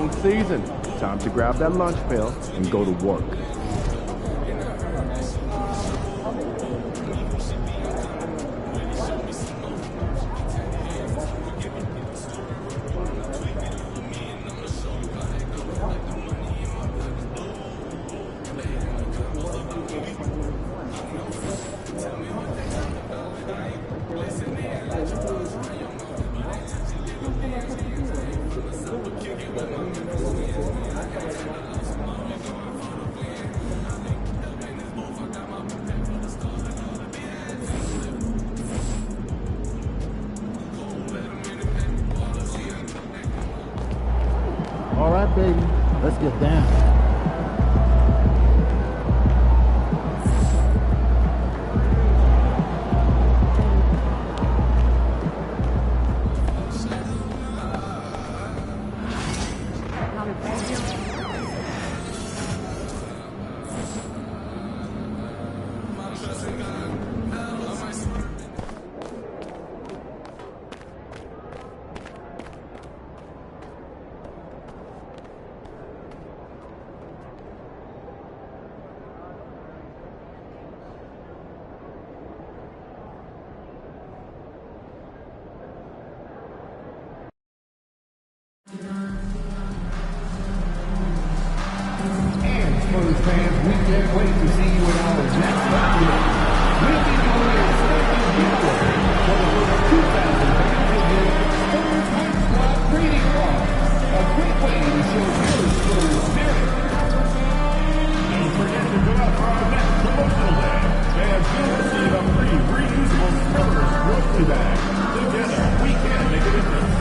long season. Time to grab that lunch pail and go to work. All right, baby, let's get down. Spurs fans, we can't wait to see you in our next document. We'll be doing a special giveaway for the 2,000 fans who get Spurs Hype Squad greeting card. A great way to show your Spurs spirit. Don't forget to go out for our next promotional day. Fans will receive a free reusable Spurs grocery bag. Together, we can make a difference.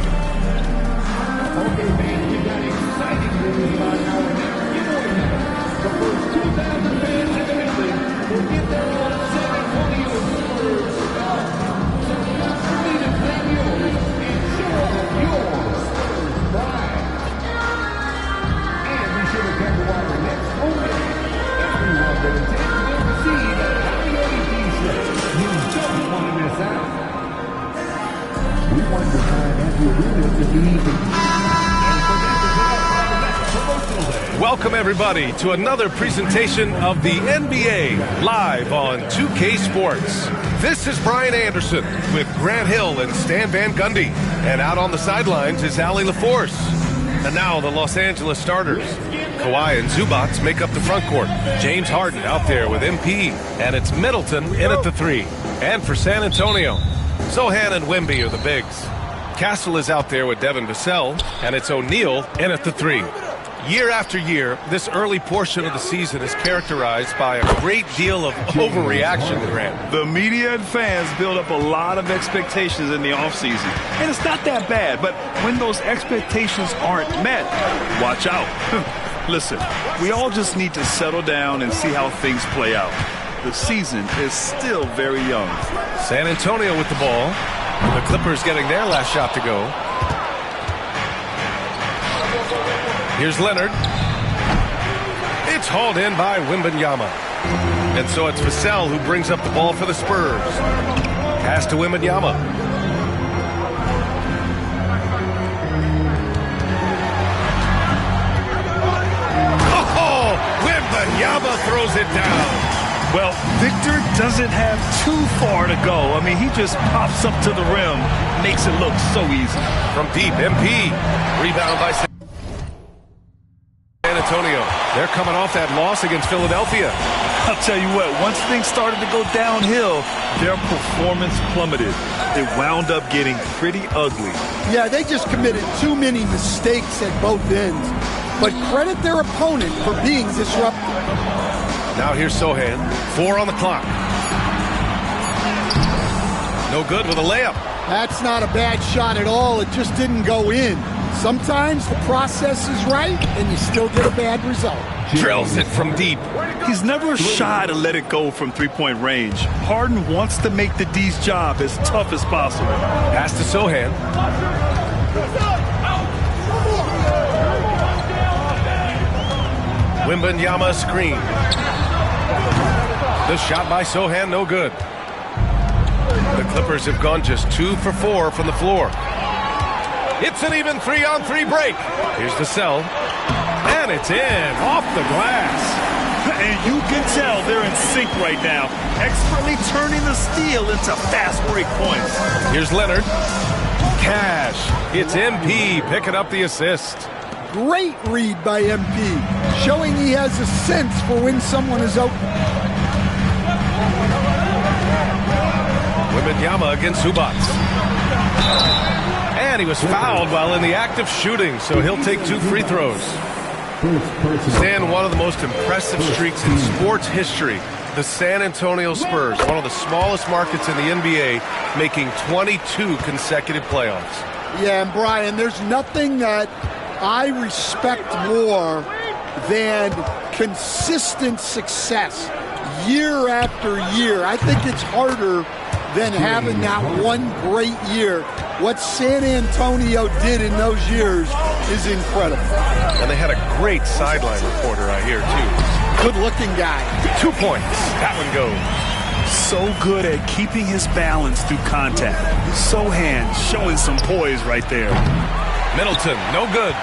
Okay, fans, we got exciting news about our next giveaway night. The first 2,000 fans in the building will get their own San Antonio Spurs scarf. So feel free to claim yours and show off your Spurs pride. And be sure to come to our next home game. Everyone that attends will receive a Coyote t-shirt. You don't want to miss out. We want your time as we do this to be even. Welcome, everybody, to another presentation of the NBA live on 2K Sports. This is Brian Anderson with Grant Hill and Stan Van Gundy. And out on the sidelines is Allie LaForce. And now the Los Angeles starters. Kawhi and Zubats make up the front court. James Harden out there with MP. And it's Middleton in at the 3. And for San Antonio, Sohan and Wemby are the bigs. Castle is out there with Devin Vassell. And it's O'Neal in at the 3. Year after year, this early portion of the season is characterized by a great deal of overreaction, Grant. The media and fans build up a lot of expectations in the offseason. And it's not that bad, but when those expectations aren't met, watch out. Listen, we all just need to settle down and see how things play out. The season is still very young. San Antonio with the ball. The Clippers getting their last shot to go. Here's Leonard. It's hauled in by Wembanyama. And so it's Vassell who brings up the ball for the Spurs. Pass to Wembanyama. Oh, Wembanyama throws it down. Well, Victor doesn't have too far to go. I mean, he just pops up to the rim, makes it look so easy. From deep, MP. Rebound by San Antonio. They're coming off that loss against Philadelphia. I'll tell you what, once things started to go downhill, their performance plummeted. It wound up getting pretty ugly. Yeah, they just committed too many mistakes at both ends. But credit their opponent for being disruptive. Now here's Sohan. 4 on the clock. No good with a layup. That's not a bad shot at all. It just didn't go in. Sometimes the process is right, and you still get a bad result. Drills it from deep. He's never shy to let it go from three-point range. Harden wants to make the D's job as tough as possible. Pass to Sohan. Wembanyama screen. The shot by Sohan, no good. The Clippers have gone just 2 for 4 from the floor. It's an even 3-on-3 break. Here's the sell. And it's in, off the glass. And you can tell they're in sync right now, expertly turning the steal into fast break points. Here's Leonard. Cash. It's MP picking up the assist. Great read by MP, showing he has a sense for when someone is open. Wembanyama against Zubac. And he was fouled while in the act of shooting, so he'll take 2 free throws. Stan, one of the most impressive streaks in sports history. The San Antonio Spurs, one of the smallest markets in the NBA, making 22 consecutive playoffs. Yeah, and Brian, there's nothing that I respect more than consistent success year after year. I think it's harder than having that one great year. What San Antonio did in those years is incredible. And they had a great sideline reporter, I hear, too. Good-looking guy. 2 points. That one goes. So good at keeping his balance through contact. Sochan showing some poise right there. Middleton, no good.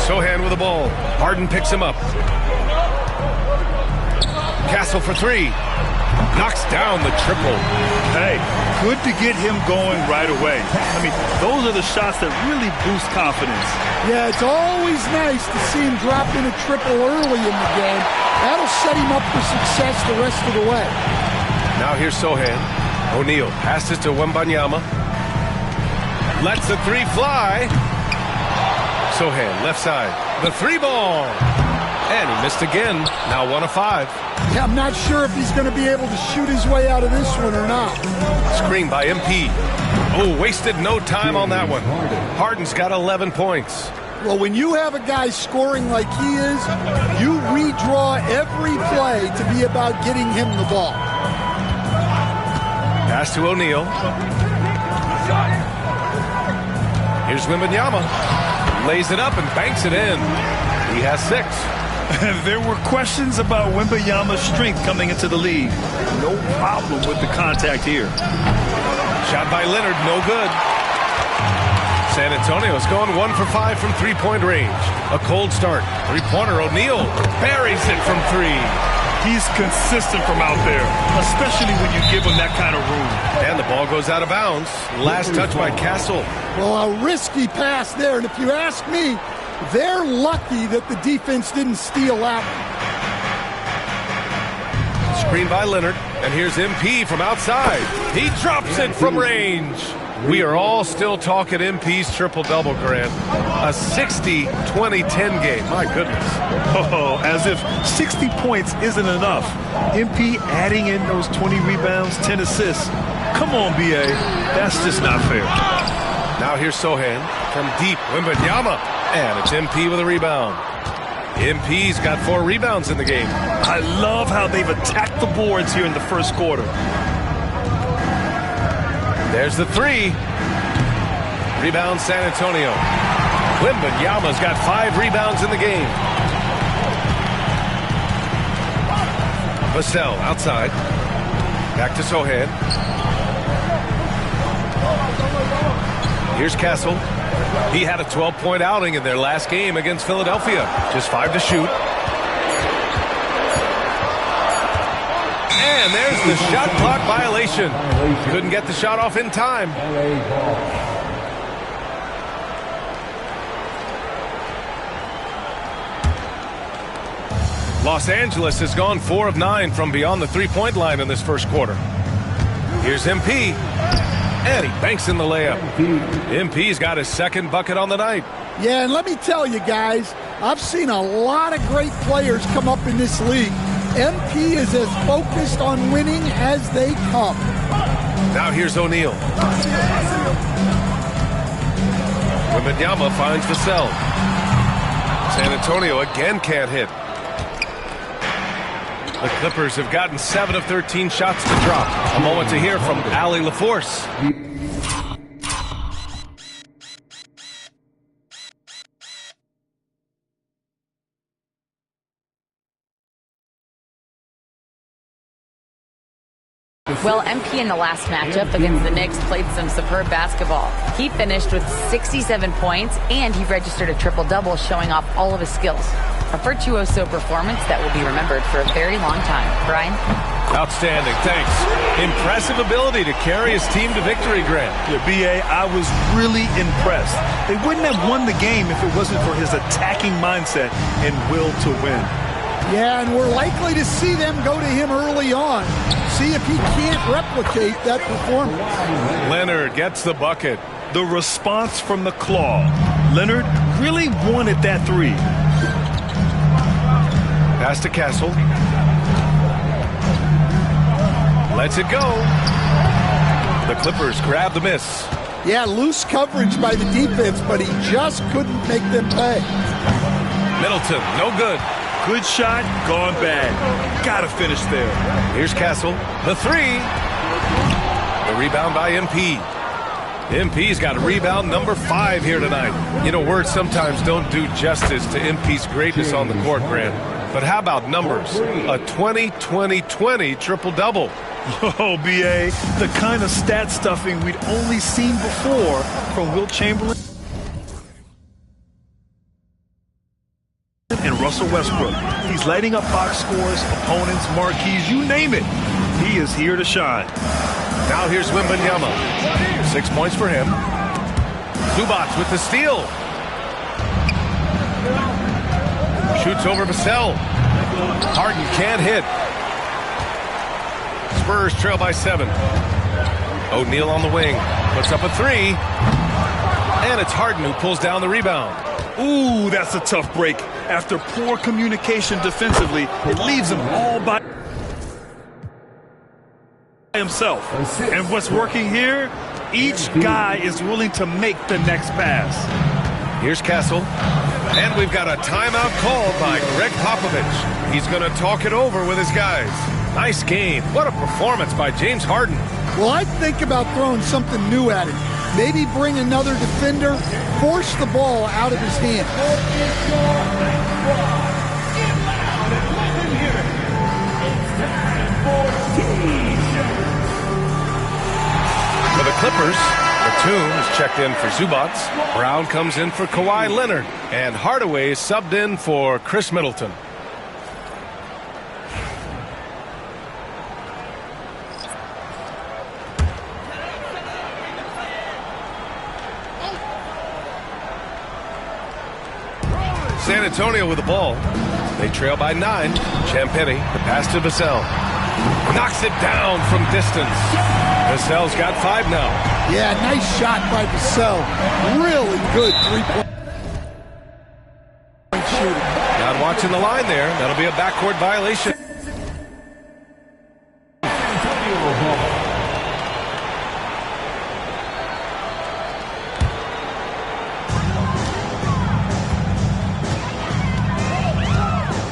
Sochan with the ball. Harden picks him up. Castle for 3. Knocks down the triple. Hey, good to get him going right away. I mean, those are the shots that really boost confidence. Yeah, it's always nice to see him drop in a triple early in the game. That'll set him up for success the rest of the way. Now here's Sochan. O'Neal passes to Wembanyama. Lets the 3 fly. Sochan, left side. The 3 ball. And he missed again. Now 1 of 5. Yeah, I'm not sure if he's going to be able to shoot his way out of this one or not. Screen by MP. Oh, wasted no time on that one. Harden's got 11 points. Well, when you have a guy scoring like he is, you redraw every play to be about getting him the ball. Pass to O'Neal. Here's Wembanyama. Lays it up and banks it in. He has 6. There were questions about Wembanyama's strength coming into the league. No problem with the contact here. Shot by Leonard, no good. San Antonio's going 1 for 5 from 3-point range. A cold start. 3-pointer, O'Neal buries it from 3. He's consistent from out there, especially when you give him that kind of room. And the ball goes out of bounds. Last touch by Castle. Well, a risky pass there, and if you ask me, they're lucky that the defense didn't steal that one. Screen by Leonard, and here's MP from outside. He drops it from range. We are all still talking MP's triple-double, Grant. A 60-20-10 game. My goodness. Oh, as if 60 points isn't enough. MP adding in those 20 rebounds, 10 assists. Come on, BA. That's just not fair. Now here's Sochan from deep. Wembanyama. And it's MP with a rebound. MP's got 4 rebounds in the game. I love how they've attacked the boards here in the first quarter. There's the 3. Rebound San Antonio. Wembanyama's got 5 rebounds in the game. Vassell outside. Back to Sochan. Here's Castle. He had a 12-point outing in their last game against Philadelphia. Just 5 to shoot. And there's the shot clock violation. Couldn't get the shot off in time. Los Angeles has gone 4 of 9 from beyond the 3-point line in this first quarter. Here's MP. And he banks in the layup. MP's got his 2nd bucket on the night. Yeah, and let me tell you guys, I've seen a lot of great players come up in this league. MP is as focused on winning as they come. Now here's O'Neal. Wembanyama finds Vassell. San Antonio again can't hit. The Clippers have gotten 7 of 13 shots to drop. A moment to hear from Allie LaForce. Well, MP in the last matchup against the Knicks played some superb basketball. He finished with 67 points, and he registered a triple-double, showing off all of his skills. A virtuoso performance that will be remembered for a very long time. Brian? Outstanding, thanks. Impressive ability to carry his team to victory, Grant. Yeah, B.A., I was really impressed. They wouldn't have won the game if it wasn't for his attacking mindset and will to win. Yeah, and we're likely to see them go to him early on. See if he can't replicate that performance. Leonard gets the bucket. The response from the Claw. Leonard really wanted that three. Pass to Castle. Lets it go. The Clippers grab the miss. Yeah, loose coverage by the defense, but he just couldn't make them pay. Middleton, no good. Good shot, gone bad. Gotta finish there. Here's Castle. The three. The rebound by MP. MP's got rebound number 5 here tonight. You know, words sometimes don't do justice to MP's greatness on the court, Grant. But how about numbers? A 20-20-20 triple-double. Oh, B.A., the kind of stat stuffing we'd only seen before from Wilt Chamberlain and Russell Westbrook. He's lighting up box scores, opponents, marquees, you name it. He is here to shine. Now here's Wembanyama. 6 points for him. Zubac with the steal. Shoots over Vassell. Harden can't hit. Spurs trail by 7. O'Neal on the wing. Puts up a 3. And it's Harden who pulls down the rebound. Ooh, that's a tough break. After poor communication defensively, it leaves him all by himself. And what's working here? Each guy is willing to make the next pass. Here's Castle. And we've got a timeout called by Greg Popovich. He's going to talk it over with his guys. Nice game. What a performance by James Harden. Well, I think about throwing something new at it. Maybe bring another defender, force the ball out of his hand. For the Clippers, Batum is checked in for Zubac. Brown comes in for Kawhi Leonard. And Hardaway is subbed in for Chris Middleton. San Antonio with the ball. They trail by 9. Champagnie, the pass to Vassell. Knocks it down from distance. Vassell's got 5 now. Yeah, nice shot by Vassell. Really good three-point shooting. Not watching the line there. That'll be a backcourt violation.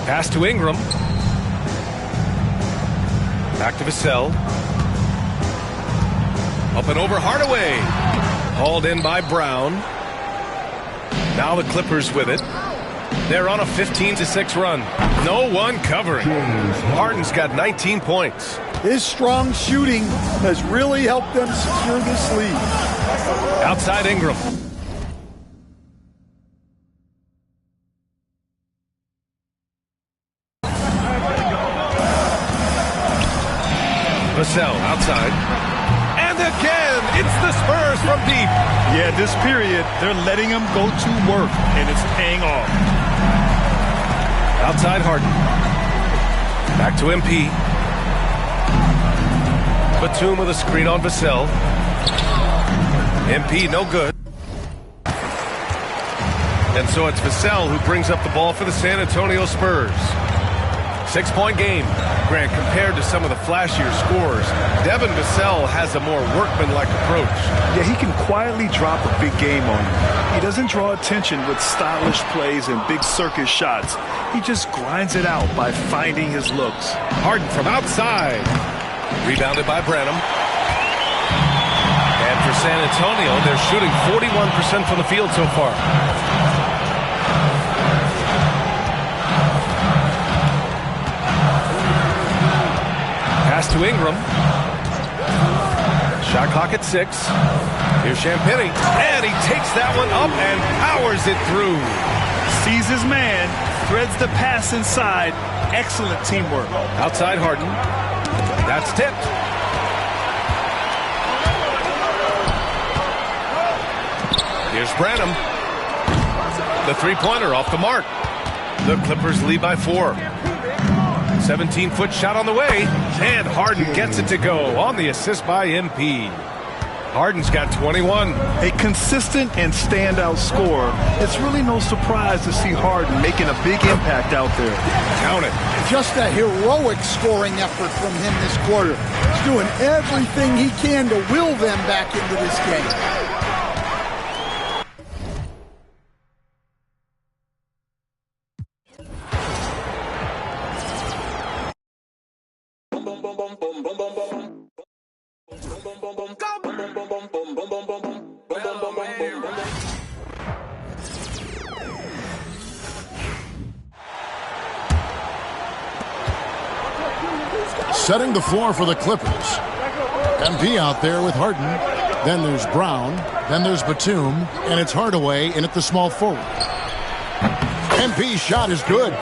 Pass to Ingram. Back to Vassell. Up and over Hardaway. Hauled in by Brown. Now the Clippers with it. They're on a 15-6 run. No one covering. Harden's got 19 points. His strong shooting has really helped them secure this lead. Outside Ingram. Vassell outside. And again, it's the Spurs from deep. Yeah, this period, they're letting him go to work, and it's paying off. Outside Harden. Back to MP. Batum with a screen on Vassell. MP no good. And so it's Vassell who brings up the ball for the San Antonio Spurs. 6-point game. Grant, compared to some of the flashier scores, Devin Vassell has a more workmanlike approach. Yeah, he can quietly drop a big game on you. He doesn't draw attention with stylish plays and big circus shots. He just grinds it out by finding his looks. Harden from outside. Rebounded by Branham. And for San Antonio, they're shooting 41% from the field so far. Pass to Ingram. Shot clock at 6. Here's Champagnie, and he takes that one up and powers it through. Sees his man, threads the pass inside. Excellent teamwork. Outside Harden. That's tipped. Here's Branham. The three-pointer off the mark. The Clippers lead by 4. 17-foot shot on the way, and Harden gets it to go on the assist by MP. Harden's got 21. A consistent and standout scorer. It's really no surprise to see Harden making a big impact out there. Count it. Just a heroic scoring effort from him this quarter. He's doing everything he can to will them back into this game. Setting the floor for the Clippers. MP out there with Harden. Then there's Brown. Then there's Batum. And it's Hardaway in at the small forward. MP's shot is good.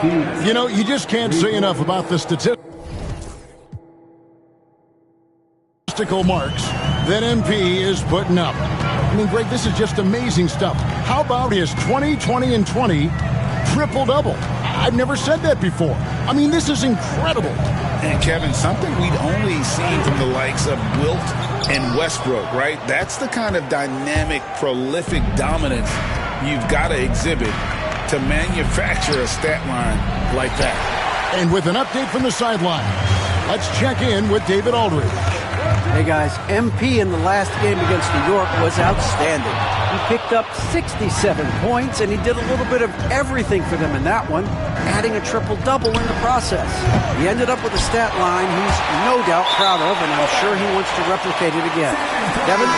You know, you just can't say enough about the statistical marks that MP is putting up. I mean, Greg, this is just amazing stuff. How about his 20, 20, and 20 triple-double? I've never said that before. I mean, this is incredible. And, Kevin, something we'd only seen from the likes of Wilt and Westbrook, right? That's the kind of dynamic, prolific dominance you've got to exhibit to manufacture a stat line like that. And with an update from the sideline, let's check in with David Aldridge. Hey, guys, MP in the last game against New York was outstanding. He picked up 67 points, and he did a little bit of everything for them in that one, adding a triple-double in the process. He ended up with a stat line he's no doubt proud of, and I'm sure he wants to replicate it again. Devin?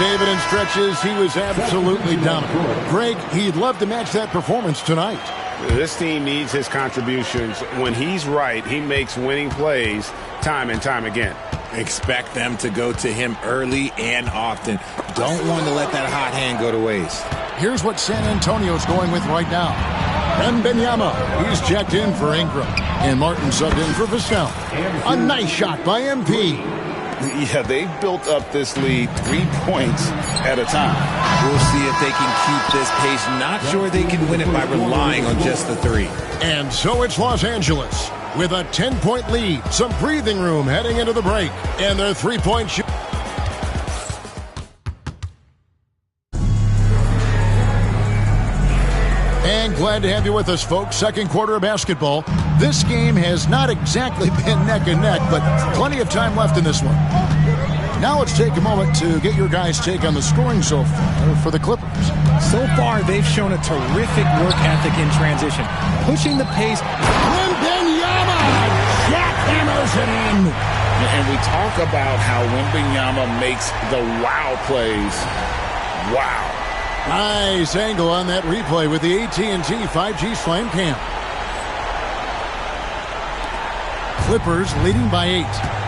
David, in stretches, he was absolutely dominant. Greg, he'd love to match that performance tonight. This team needs his contributions. When he's right, he makes winning plays time and time again. Expect them to go to him early and often. Don't want to let that hot hand go to waste. Here's what San Antonio's going with right now. Wembanyama, he's checked in for Ingram. And Martin subbed in for Vassell. A nice shot by MP. Yeah, they've built up this lead 3 points at a time. We'll see if they can keep this pace. Not sure they can win it by relying on just the 3. And so it's Los Angeles with a 10-point lead, some breathing room heading into the break, and their three-point shoot. And glad to have you with us, folks. Second quarter of basketball. This game has not exactly been neck and neck, but plenty of time left in this one. Now let's take a moment to get your guys' take on the scoring so far for the Clippers. So far, they've shown a terrific work ethic in transition, pushing the pace. Wembanyama jackhammers it in. And we talk about how Wembanyama makes the wow plays. Wow. Nice angle on that replay with the AT&T 5G Slam Cam. Clippers leading by 8.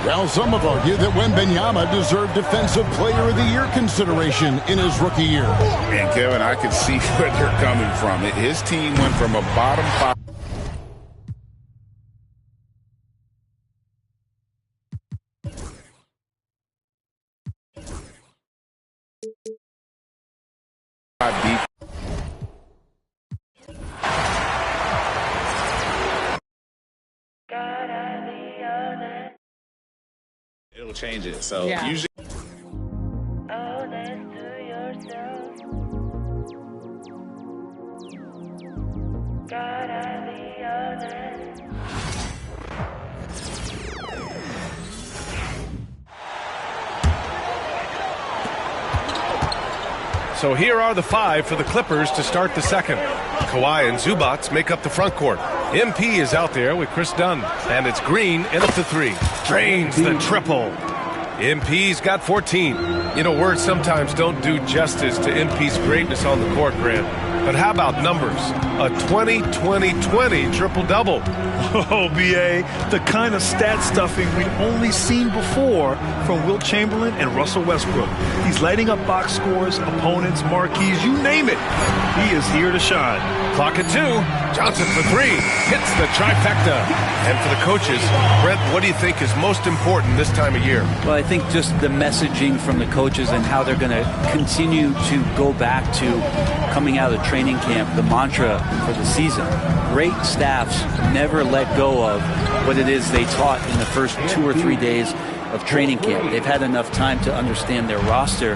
Well, some have argued that Wembanyama deserved Defensive Player of the Year consideration in his rookie year. And, Kevin, I can see where they're coming from. His team went from a bottom 5. Deep. It'll change it. So usually. So here are the 5 for the Clippers to start the second. Kawhi and Zubac make up the front court. MP is out there with Chris Dunn. And it's Green in at the 3. Drains the triple. MP's got 14. You know, words sometimes don't do justice to MP's greatness on the court, Grant. But how about numbers? A 20-20-20 triple-double. Oh, B.A., the kind of stat stuffing we'd only seen before from Wilt Chamberlain and Russell Westbrook. He's lighting up box scores, opponents, marquees, you name it. He is here to shine. Clock at 2. Johnson for 3. Hits the trifecta. And for the coaches, Brent, what do you think is most important this time of year? Well, I think just the messaging from the coaches and how they're going to continue to go back to coming out of training camp, the mantra for the season. Great staffs never let go of what it is they taught in the first 2 or 3 days of training camp. They've had enough time to understand their roster,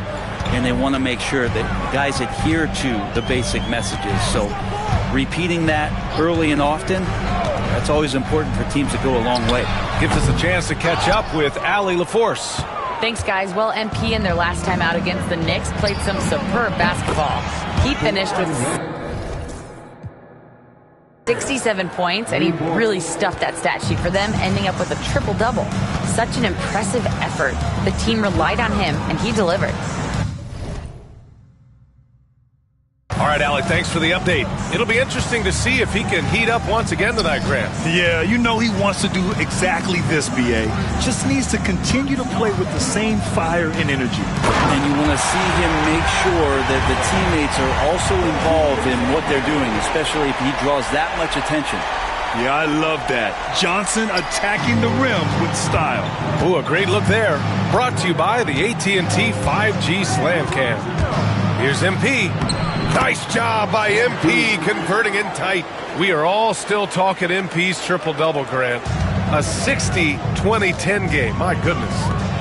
and they want to make sure that guys adhere to the basic messages. So repeating that early and often, that's always important for teams that go a long way. Gives us a chance to catch up with Allie LaForce. Thanks, guys. Well, MP in their last time out against the Knicks played some superb basketball. He finished with 67 points, and he really stuffed that stat sheet for them, ending up with a triple-double. Such an impressive effort. The team relied on him, and he delivered. All right, Alec, thanks for the update. It'll be interesting to see if he can heat up once again tonight, Grant. Yeah, you know he wants to do exactly this, B.A. Just needs to continue to play with the same fire and energy. And you want to see him make sure that the teammates are also involved in what they're doing, especially if he draws that much attention. Yeah, I love that. Johnson attacking the rim with style. Ooh, a great look there. Brought to you by the AT&T 5G Slam Cam. Here's MP. Nice job by MP converting in tight. We are all still talking MP's triple-double, Grant. A 60-20-10 game. My goodness.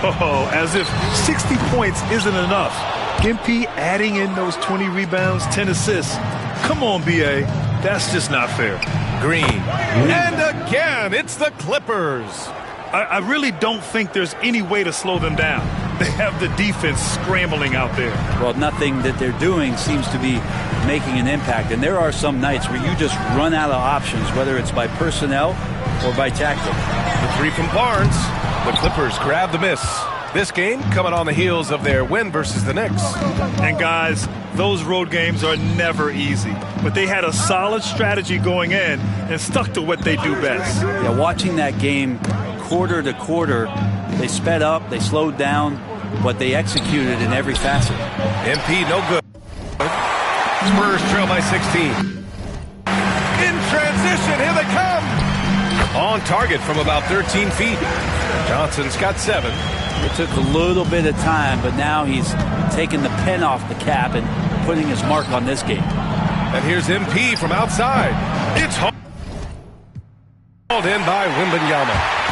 Oh, as if 60 points isn't enough. MP adding in those 20 rebounds, 10 assists. Come on, B.A. That's just not fair. Green. And again, it's the Clippers. I really don't think there's any way to slow them down. They have the defense scrambling out there. Well, nothing that they're doing seems to be making an impact. And there are some nights where you just run out of options, whether it's by personnel or by tactic. The 3 from Barnes. The Clippers grab the miss. This game coming on the heels of their win versus the Knicks. And guys, those road games are never easy. But they had a solid strategy going in and stuck to what they do best. Yeah, watching that game quarter to quarter, they sped up, they slowed down, but they executed in every facet. MP no good. Spurs trail by 16. In transition, here they come. On target from about 13 feet. Johnson's got 7. It took a little bit of time, but now he's taking the pen off the cap and putting his mark on this game. And here's MP from outside. It's hauled in by Wembanyama.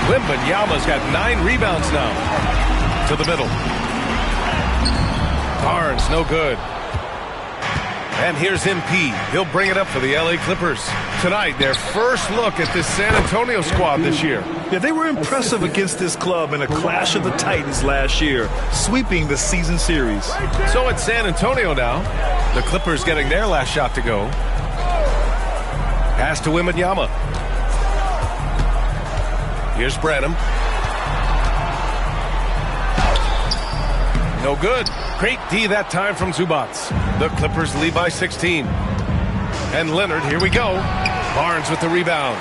Wembanyama's got 9 rebounds now. To the middle. Barnes, no good. And here's MP. He'll bring it up for the LA Clippers. Tonight, their first look at this San Antonio squad this year. Yeah, they were impressive against this club in a clash of the Titans last year, sweeping the season series. So it's San Antonio now. The Clippers getting their last shot to go. Pass to Wembanyama. Here's Branham. No good. Great D that time from Zubac. The Clippers lead by 16. And Leonard, here we go. Barnes with the rebound.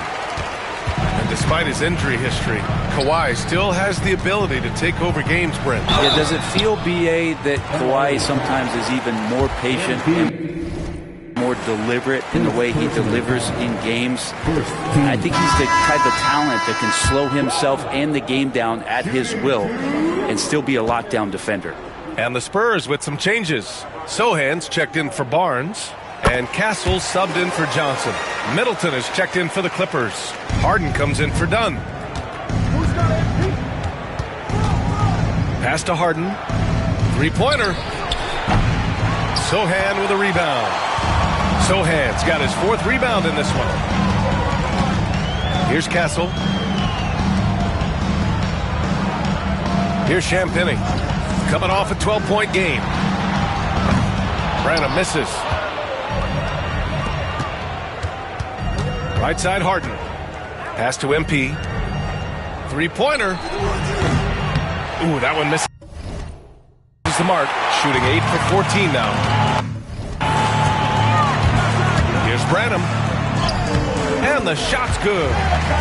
And despite his injury history, Kawhi still has the ability to take over games, Brent. Yeah, does it feel, B.A., that Kawhi sometimes is even more patient and more deliberate in the way he delivers in games? I think he's the type of talent that can slow himself and the game down at his will and still be a lockdown defender. And the Spurs with some changes. Sohan's checked in for Barnes, and Castle subbed in for Johnson. Middleton is checked in for the Clippers. Harden comes in for Dunn. Pass to Harden. 3-pointer. Sohan with a rebound. Sohan's got his 4th rebound in this one. Here's Castle. Here's Champagnie. Coming off a 12-point game. Branham misses. Right side Harden. Pass to MP. 3-pointer. Ooh, that one misses the mark. Shooting 8 for 14 now. Here's Branham. And the shot's good.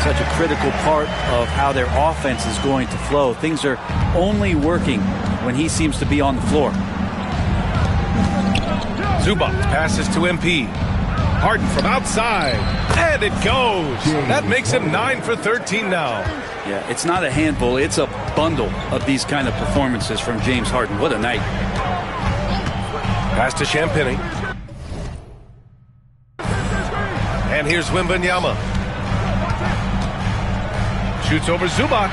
Such a critical part of how their offense is going to flow. Things are only working when he seems to be on the floor. Zubac passes to MP. Harden from outside. And it goes. That makes him 9 for 13 now. Yeah, it's not a handful. It's a bundle of these kind of performances from James Harden. What a night. Pass to Champagnie. And here's Wembanyama. Shoots over Zubac.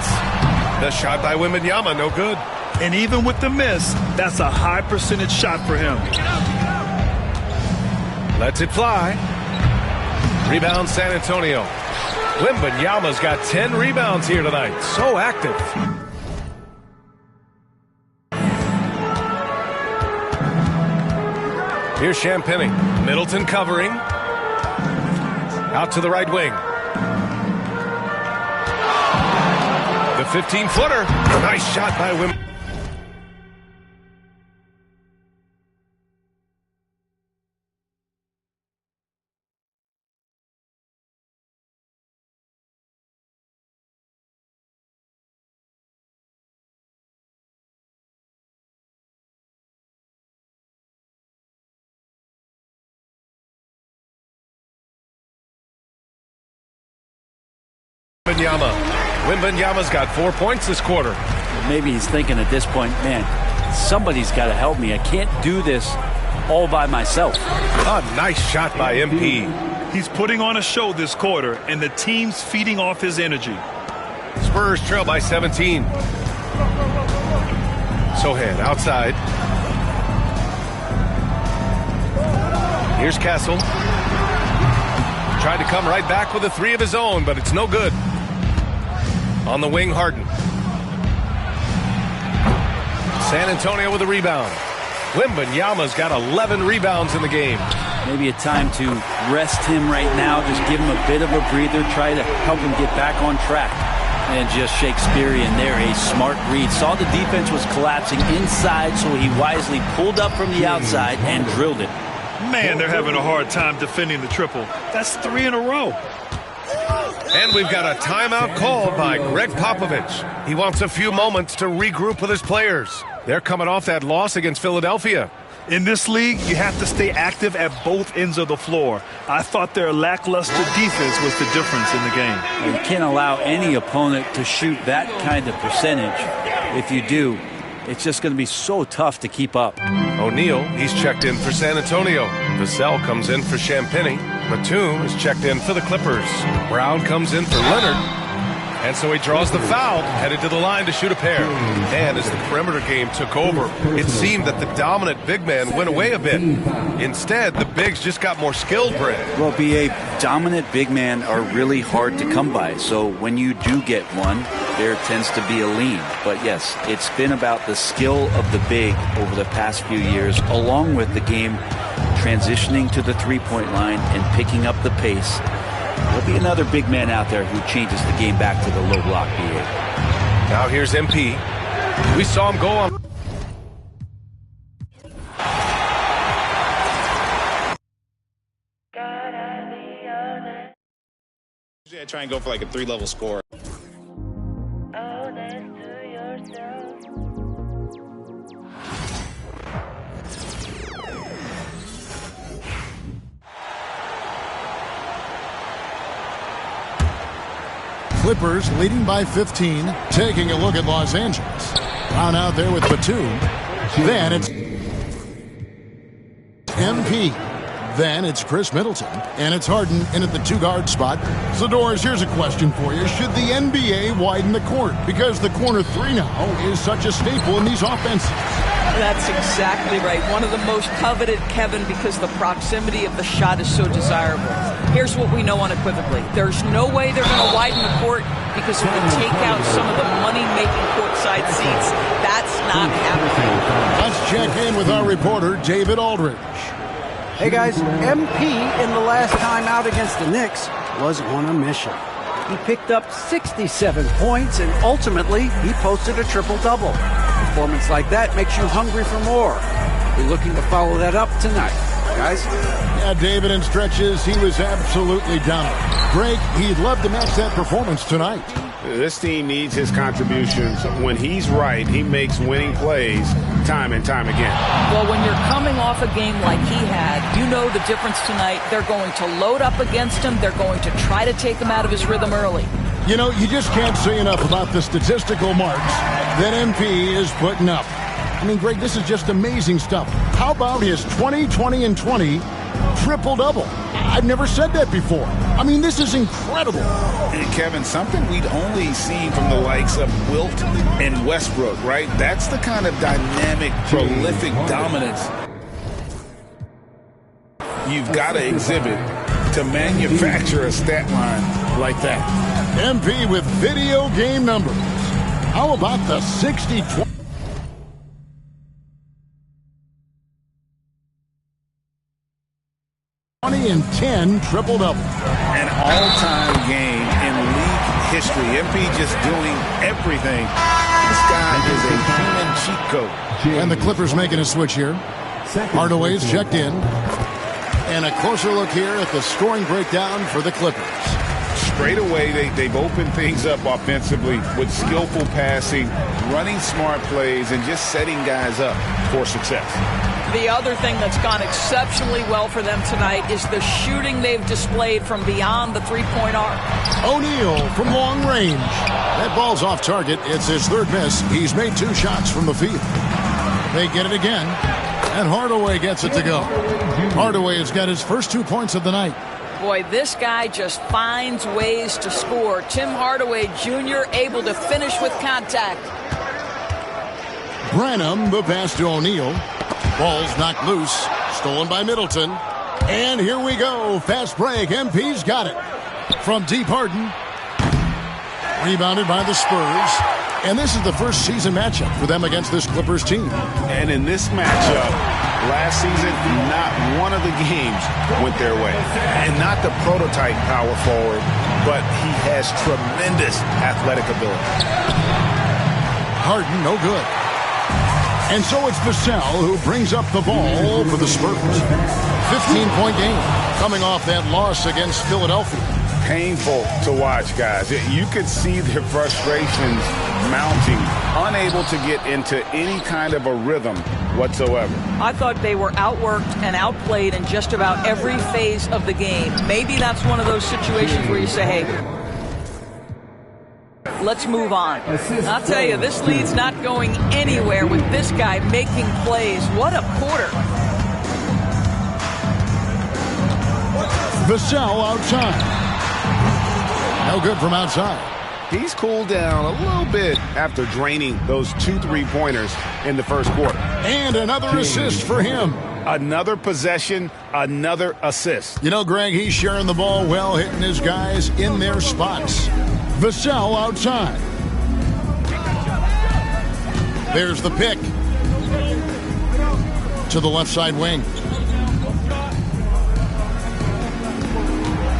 The shot by Wembanyama, no good. And even with the miss, that's a high percentage shot for him. Lets it fly. Rebound San Antonio. Wembanyama's got 10 rebounds here tonight. So active. Here's Champagnie. Middleton covering. Out to the right wing. The 15-footer. Nice shot by Wembanyama. Wembanyama's got 4 points this quarter. Maybe he's thinking at this point, man, somebody's got to help me. I can't do this all by myself. A nice shot by MP. He's putting on a show this quarter, and the team's feeding off his energy. Spurs trail by 17. Sohan outside. Here's Castle. Tried to come right back with a three of his own, but it's no good. On the wing, Harden. San Antonio with a rebound. Wembanyama's got 11 rebounds in the game. Maybe a time to rest him right now. Just give him a bit of a breather. Try to help him get back on track. And just Shakespearean there. A smart read. Saw the defense was collapsing inside, so he wisely pulled up from the outside and drilled it. Man, they're having a hard time defending the triple. That's 3 in a row. And we've got a timeout called by Greg Popovich. He wants a few moments to regroup with his players. They're coming off that loss against Philadelphia. In this league, you have to stay active at both ends of the floor. I thought their lackluster defense was the difference in the game. You can't allow any opponent to shoot that kind of percentage. If you do, it's just going to be so tough to keep up. O'Neal, he's checked in for San Antonio. Vassell comes in for Champagnie. Batum is checked in for the Clippers. Brown comes in for Leonard. And so he draws the foul, headed to the line to shoot a pair. And as the perimeter game took over, it seemed that the dominant big man went away a bit. Instead, the bigs just got more skilled, Brad. Well, B.A., dominant big men are really hard to come by. So when you do get one, there tends to be a lean. But yes, it's been about the skill of the big over the past few years, along with the game transitioning to the three-point line and picking up the pace. There'll be another big man out there who changes the game back to the low block, B.A. Now here's MP. We saw him go on. Usually I try and go for like a 3-level score. Clippers leading by 15, taking a look at Los Angeles. Brown out there with Batum. Then it's MP. Then it's Chris Middleton. And it's Harden in at the two-guard spot. Zadores, here's a question for you. Should the NBA widen the court? Because the corner three now is such a staple in these offenses. That's exactly right. One of the most coveted, Kevin, because the proximity of the shot is so desirable. Here's what we know unequivocally. There's no way they're going to widen the court because it would take out some of the money-making courtside seats. That's not happening. Let's check in with our reporter, David Aldridge. Hey, guys, MP in the last time out against the Knicks was on a mission. He picked up 67 points, and ultimately, he posted a triple-double. A performance like that makes you hungry for more. We're looking to follow that up tonight. guys. Yeah, David, in stretches, he was absolutely dominant. Greg, he'd love to match that performance tonight. This team needs his contributions. When he's right, he makes winning plays time and time again. Well, when you're coming off a game like he had, you know the difference tonight. They're going to load up against him. They're going to try to take him out of his rhythm early. You know, you just can't say enough about the statistical marks that MP is putting up. I mean, Greg, this is just amazing stuff. How about his 20, 20, and 20 triple-double? I've never said that before. I mean, this is incredible. And Kevin, something we'd only seen from the likes of Wilt and Westbrook, right? That's the kind of dynamic, prolific dominance you've got to exhibit to manufacture a stat line like that. MP with video game numbers. How about the 60-20? And 10 triple-double. An all-time game in league history. MP just doing everything. This guy is a human cheat code. And the Clippers making a switch here. Hardaway's checked in. And a closer look here at the scoring breakdown for the Clippers. Straight away, they've opened things up offensively with skillful passing, running smart plays, and just setting guys up for success. The other thing that's gone exceptionally well for them tonight is the shooting they've displayed from beyond the three-point arc. O'Neal from long range. That ball's off target. It's his third miss. He's made 2 shots from the field. They get it again, and Hardaway gets it to go. Hardaway has got his first 2 points of the night. Boy, this guy just finds ways to score. Tim Hardaway Jr. able to finish with contact. Branham, the pass to O'Neal. Ball's knocked loose. Stolen by Middleton. And here we go. Fast break. MP's got it. From deep, Harden. Rebounded by the Spurs. And this is the first season matchup for them against this Clippers team. And in this matchup, last season, not one of the games went their way. And not the prototype power forward, but he has tremendous athletic ability. Harden, no good. And so it's Vassell who brings up the ball for the Spurs. 15-point game coming off that loss against Philadelphia. Painful to watch, guys. You could see their frustrations mounting, unable to get into any kind of a rhythm whatsoever. I thought they were outworked and outplayed in just about every phase of the game. Maybe that's one of those situations where you say, hey, let's move on. I'll tell you, this lead's not going anywhere with this guy making plays. What a quarter. Vassell outside. No good from outside. He's cooled down a little bit after draining those 2 3-pointers in the first quarter. And another assist for him. Another possession, another assist. You know, Greg, he's sharing the ball well, hitting his guys in their spots. Vassell outside. There's the pick. To the left side wing.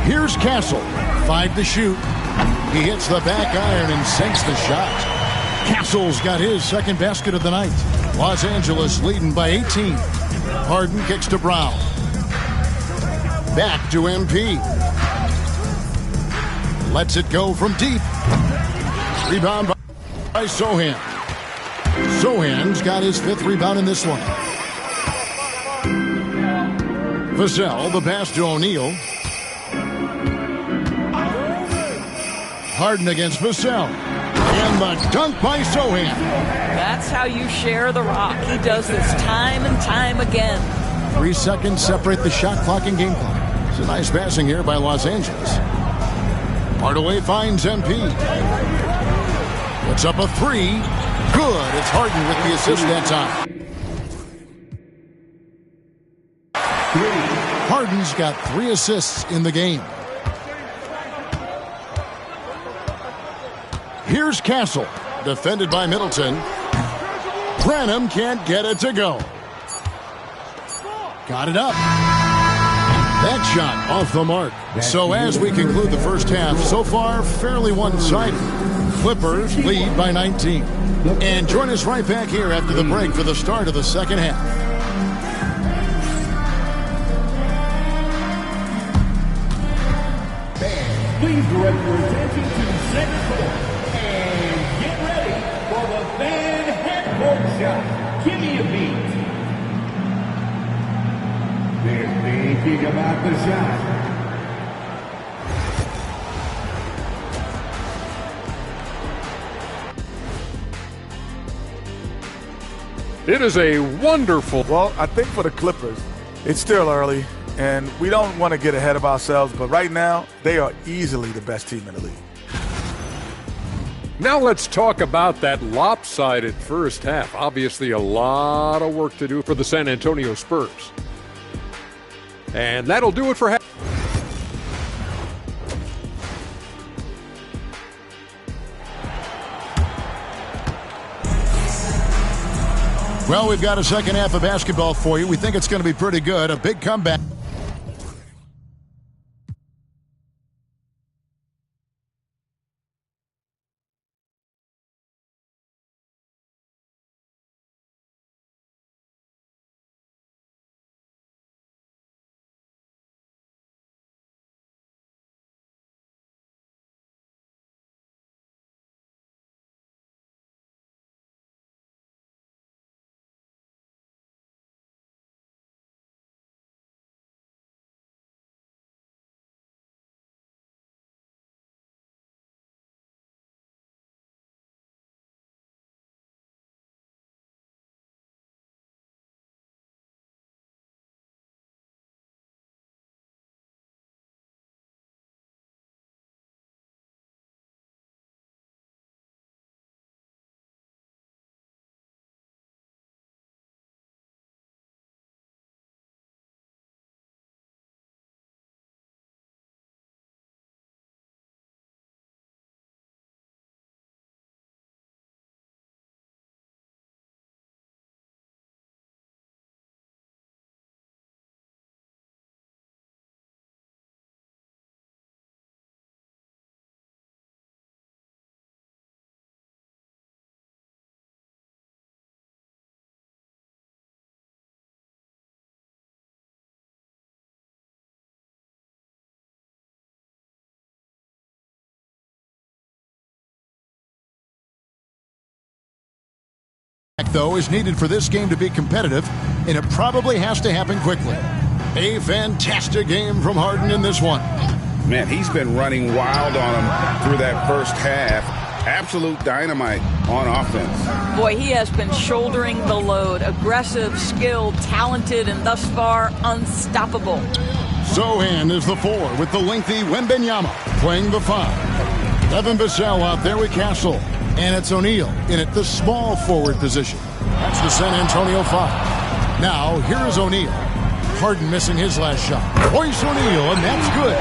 Here's Castle. 5 to shoot. He hits the back iron and sinks the shot. Castle's got his second basket of the night. Los Angeles leading by 18. Harden kicks to Brown. Back to MP. Lets it go from deep. Rebound by Sohan. Sohan's got his 5th rebound in this one. Vassell, the pass to O'Neal. Harden against Vassell. And the dunk by Sohan. That's how you share the rock. He does this time and time again. 3 seconds separate the shot clock and game clock. It's a nice passing here by Los Angeles. Hardaway finds MP. Puts up a 3. Good. It's Harden with the assist that time. Harden's got 3 assists in the game. Here's Castle, defended by Middleton. Branham can't get it to go. Got it up. That shot off the mark. So as we conclude the first half, so far fairly one-sided. Clippers lead by 19. And join us right back here after the break for the start of the second half. Please direct your attention to center court and get ready for the fan half-court shot. Give me a beat. They're thinking about the shot. It is a wonderful. Well, I think for the Clippers, it's still early, and we don't want to get ahead of ourselves, but right now, they are easily the best team in the league. Now let's talk about that lopsided first half. Obviously, a lot of work to do for the San Antonio Spurs. And that'll do it for half. Well, we've got a second half of basketball for you. We think it's going to be pretty good. A big comeback. Though is needed for this game to be competitive, and it probably has to happen quickly. A fantastic game from Harden in this one. Man, he's been running wild on him through that first half. Absolute dynamite on offense. Boy, he has been shouldering the load. Aggressive, skilled, talented, and thus far unstoppable. Sochan is the 4 with the lengthy Wembanyama playing the 5. Devin Vassell out there with Castle. And it's O'Neal in at the small forward position. That's the San Antonio 5. Now, here's O'Neal. Harden missing his last shot. Royce O'Neal, and that's good.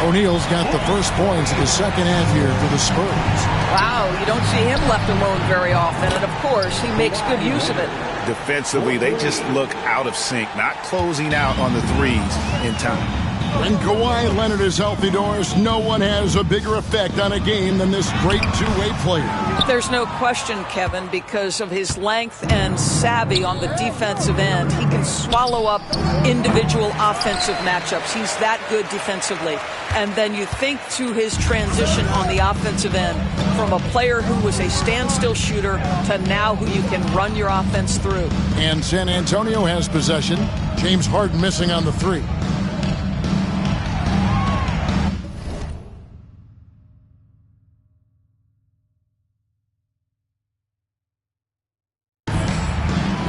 O'Neal's got the first points of the second half here for the Spurs. Wow, you don't see him left alone very often. And, of course, he makes good use of it. Defensively, they just look out of sync, not closing out on the threes in time. When Kawhi Leonard is healthy, Doris, no one has a bigger effect on a game than this great two-way player. There's no question, Kevin, because of his length and savvy on the defensive end. He can swallow up individual offensive matchups. He's that good defensively. And then you think to his transition on the offensive end from a player who was a standstill shooter to now who you can run your offense through. And San Antonio has possession. James Harden missing on the 3.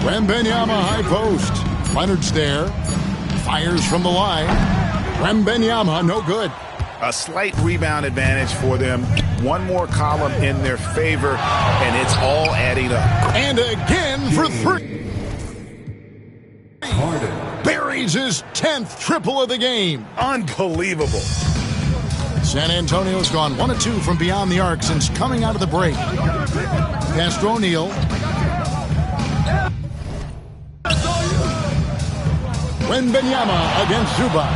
Wembanyama high post. Leonard's there. Fires from the line. Wembanyama no good. A slight rebound advantage for them. One more column in their favor, and it's all adding up. And again for 3. Harden buries his 10th triple of the game. Unbelievable. San Antonio's gone 1 of 2 from beyond the arc since coming out of the break. Pass to O'Neal. Wembanyama against Zubac.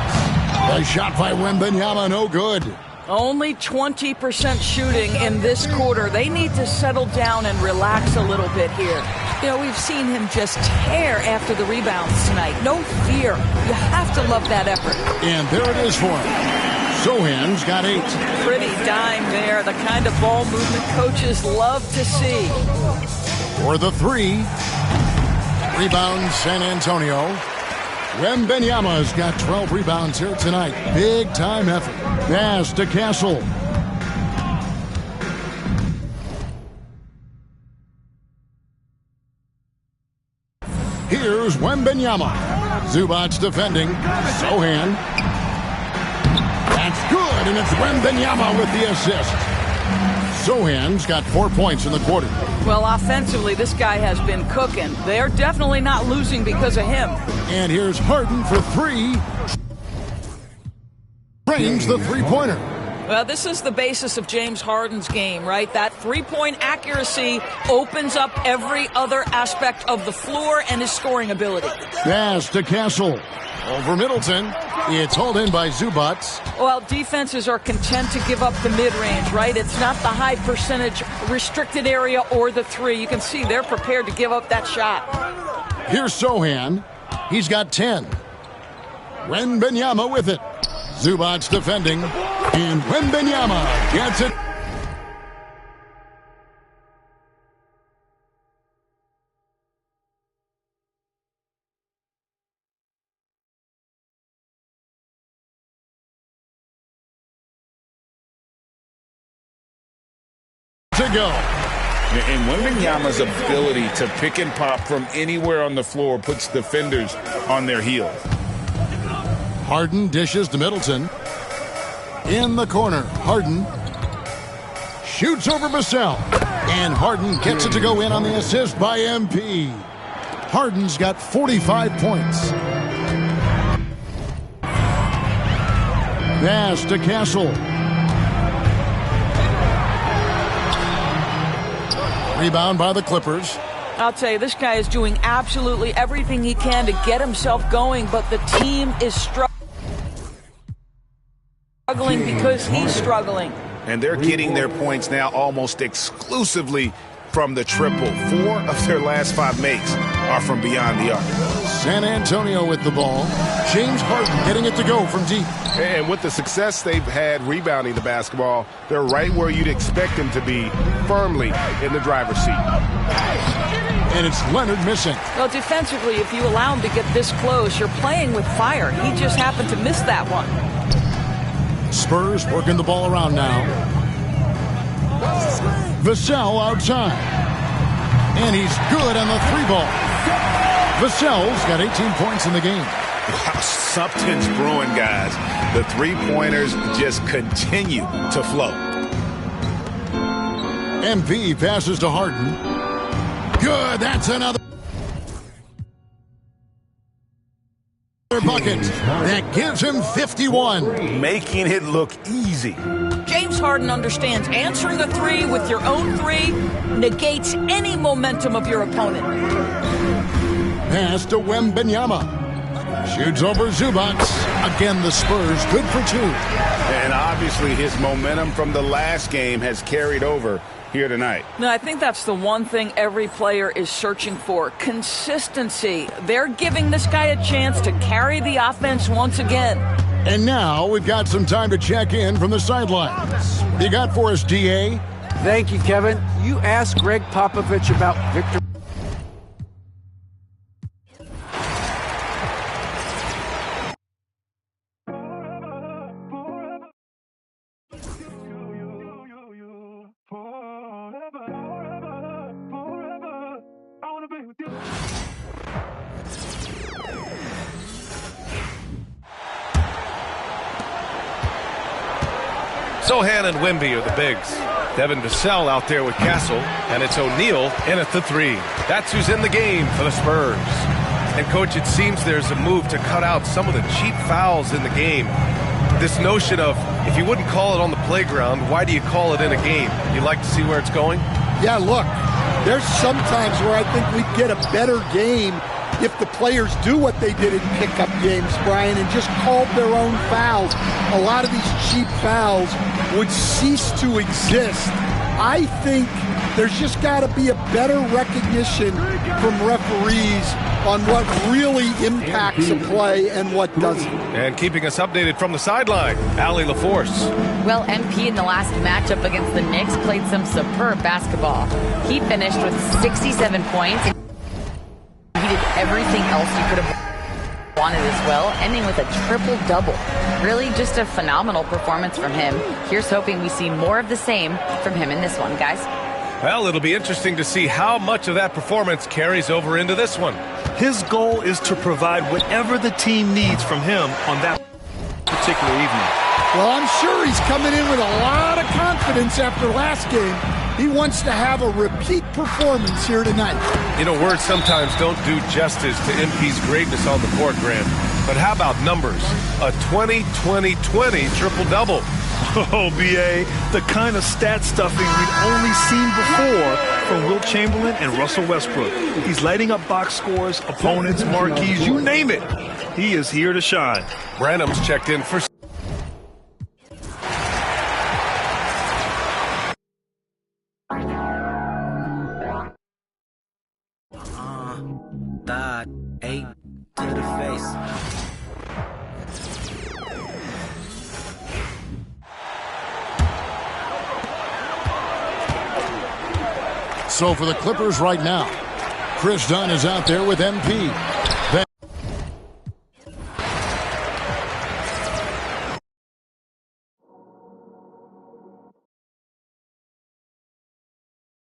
A shot by Wembanyama, no good. Only 20% shooting in this quarter. They need to settle down and relax a little bit here. You know, we've seen him just tear after the rebounds tonight. No fear. You have to love that effort. And there it is for him. Sohan's got 8. Pretty dime there. The kind of ball movement coaches love to see. For the 3. Rebound, San Antonio. Wembanyama's got 12 rebounds here tonight. Big time effort. Pass to Castle. Here's Wembanyama. Zubac defending. Sohan. That's good, and it's Wembanyama with the assist. Sohan's got 4 points in the quarter. Well, offensively, this guy has been cooking. They're definitely not losing because of him. And here's Harden for 3. Drains the three-pointer. Well, this is the basis of James Harden's game, right? That three-point accuracy opens up every other aspect of the floor and his scoring ability. Pass to Castle. Over Middleton. It's hauled in by Zubac. Well, defenses are content to give up the mid-range, right? It's not the high percentage restricted area or the 3. You can see they're prepared to give up that shot. Here's Sohan. He's got 10. Wembanyama with it. Zubac defending. And Wembanyama gets it. To go. And Wembanyama's ability to pick and pop from anywhere on the floor puts defenders on their heels. Harden dishes to Middleton. In the corner, Harden shoots over Vassell. And Harden gets it to go in on the assist by MP. Harden's got 45 points. Pass to Castle. Rebound by the Clippers. I'll tell you, this guy is doing absolutely everything he can to get himself going, but the team is struggling because he's struggling. And they're getting their points now almost exclusively from the triple. 4 of their last 5 makes are from beyond the arc. San Antonio with the ball. James Harden getting it to go from deep. And with the success they've had rebounding the basketball, they're right where you'd expect them to be, firmly in the driver's seat. And it's Leonard missing. Well, defensively, if you allow him to get this close, you're playing with fire. He just happened to miss that one. Spurs working the ball around now. Vassell outside. And he's good on the 3-ball. Vassell's got 18 points in the game. Wow, something's brewing, guys. The 3-pointers just continue to flow. MP passes to Harden. Good, that's another bucket. That gives him 51. Making it look easy. James Harden understands answering the 3 with your own 3 negates any momentum of your opponent. Pass to Wembanyama. Shoots over Zubac. Again, the Spurs good for 2. And obviously his momentum from the last game has carried over here tonight. No, I think that's the one thing every player is searching for. Consistency. They're giving this guy a chance to carry the offense once again. And now we've got some time to check in from the sidelines. What you got for us, DA? Thank you, Kevin. You asked Greg Popovich about Victor. Sohan and Wemby are the bigs. Devin Vassell out there with Castle, and it's O'Neal in at the 3. That's who's in the game for the Spurs. And, Coach, it seems there's a move to cut out some of the cheap fouls in the game. This notion of, if you wouldn't call it on the playground, why do you call it in a game? You like to see where it's going? Yeah, look, there's some times where I think we'd get a better game if the players do what they did in pickup games, Brian, and just called their own fouls. A lot of these cheap fouls would cease to exist I think there's just got to be a better recognition from referees on what really impacts a play and what doesn't. And keeping us updated from the sideline, Allie LaForce. Well, MP in the last matchup against the Knicks played some superb basketball. He finished with 67 points. He did everything else you could have wanted as well, ending with a triple-double. Really just a phenomenal performance from him. Here's hoping we see more of the same from him in this one, guys. Well, it'll be interesting to see how much of that performance carries over into this one. His goal is to provide whatever the team needs from him on that particular evening. Well, I'm sure he's coming in with a lot of confidence after last game. He wants to have a repeat performance here tonight. You know, words sometimes don't do justice to MP's greatness on the court, Grant. But how about numbers? A 20-20-20 triple-double. Oh, B.A., the kind of stat stuffing we've only seen before from Wilt Chamberlain and Russell Westbrook. He's lighting up box scores, opponents, marquees, you name it. He is here to shine. Branham's checked in for... Eight to the face. So for the Clippers right now, Chris Dunn is out there with MP.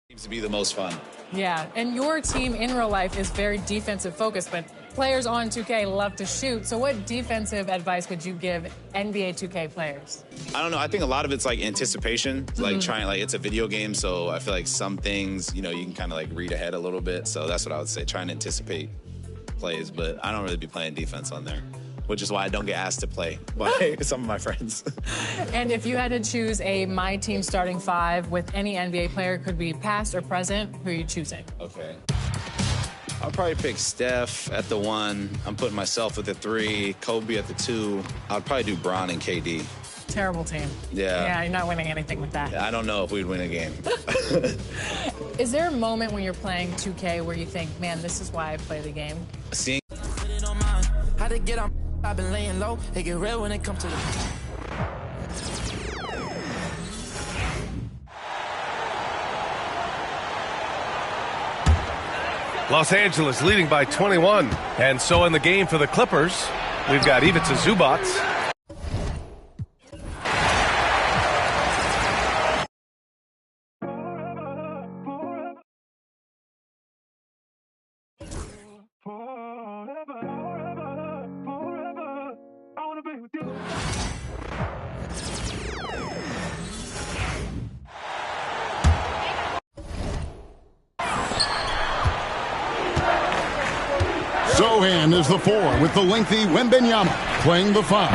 Seems to be the most fun. Yeah, and your team in real life is very defensive focused, but players on 2K love to shoot. So what defensive advice would you give NBA 2K players? I don't know. I think a lot of it's like anticipation, like trying, like it's a video game. So I feel like some things, you know, you can kind of like read ahead a little bit. So that's what I would say, trying to anticipate plays. But I don't really be playing defense on there, which is why I don't get asked to play by some of my friends. And if you had to choose a My Team starting five with any NBA player, could be past or present, who are you choosing? Okay. I'll probably pick Steph at the 1. I'm putting myself at the 3, Kobe at the 2. I'd probably do Bron and KD. Terrible team. Yeah. Yeah, you're not winning anything with that. I don't know if we'd win a game. Is there a moment when you're playing 2K where you think, man, this is why I play the game? Seeing How to get on, I've been laying low. It get real when it comes to the... Los Angeles leading by 21. And so in the game for the Clippers, we've got Ivica Zubac. Sohan is the 4 with the lengthy Wembanyama playing the 5.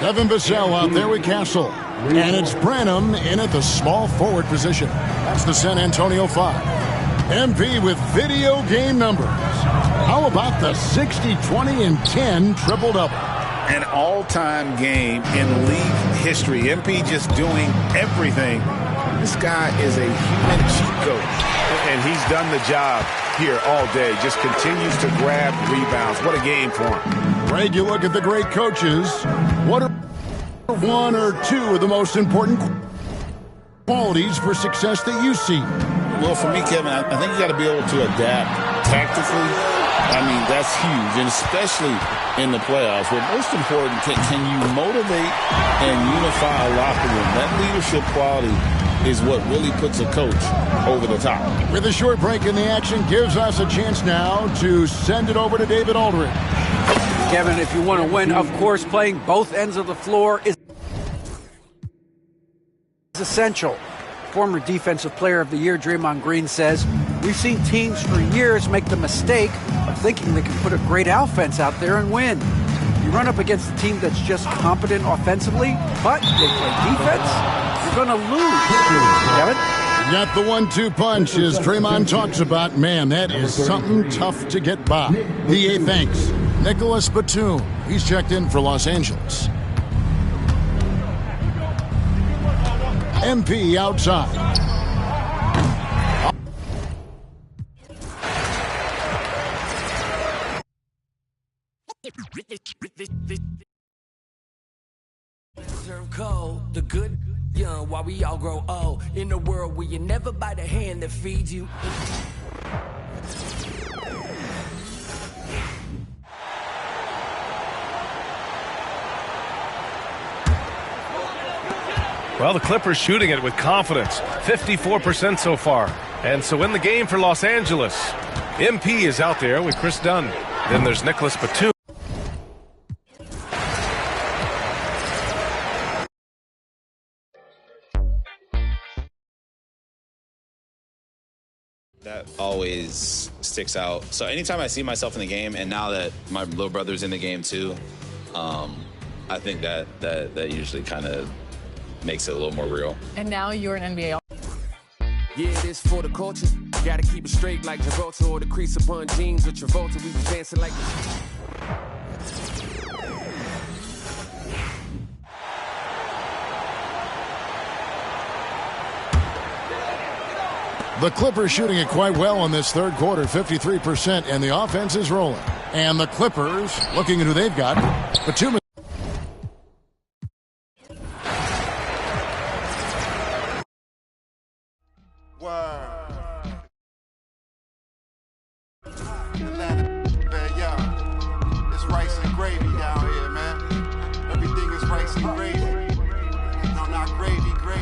Devin Vassell out there with Castle. And it's Branham in at the small forward position. That's the San Antonio 5. MP with video game numbers. How about the 60, 20, and 10 triple-double? An all-time game in league history. MP just doing everything. This guy is a human cheat code, and he's done the job here all day. Just continues to grab rebounds. What a game for him. Greg, you look at the great coaches. What are one or two of the most important qualities for success that you see? Well, for me, Kevin, I think you got to be able to adapt tactically. I mean, that's huge, and especially in the playoffs. But most important, can you motivate and unify a locker room? That leadership quality is what really puts a coach over the top. With a short break in the action, gives us a chance now to send it over to David Aldridge. Kevin, if you want to win, of course, playing both ends of the floor is essential. Former Defensive Player of the Year Draymond Green says, we've seen teams for years make the mistake of thinking they can put a great offense out there and win. You run up against a team that's just competent offensively, but they play defense, you're going to lose. Kevin? Got the 1-2 punch as Draymond talks about. Man, that is something tough to get by. DA thanks. Nicholas Batum. He's checked in for Los Angeles. MP outside. Serve cold, the good young, while we all grow old. In a world where you never bite the hand that feeds you. Well, the Clippers shooting it with confidence, 54% so far. And so in the game for Los Angeles, MP is out there with Chris Dunn. Then there's Nicholas Batum. That always sticks out. So anytime I see myself in the game, and now that my little brother's in the game too, I think that usually kind of makes it a little more real. And now you're an NBA. Yeah, it is for the culture. Gotta keep it straight like Travolta or the crease upon jeans with Travolta. We was dancing like The Clippers shooting it quite well in this third quarter, 53%, and the offense is rolling. And the Clippers looking at who they've got. Batum. It's rice and gravy down here, man. Everything is rice and gravy. No, not gravy, gravy.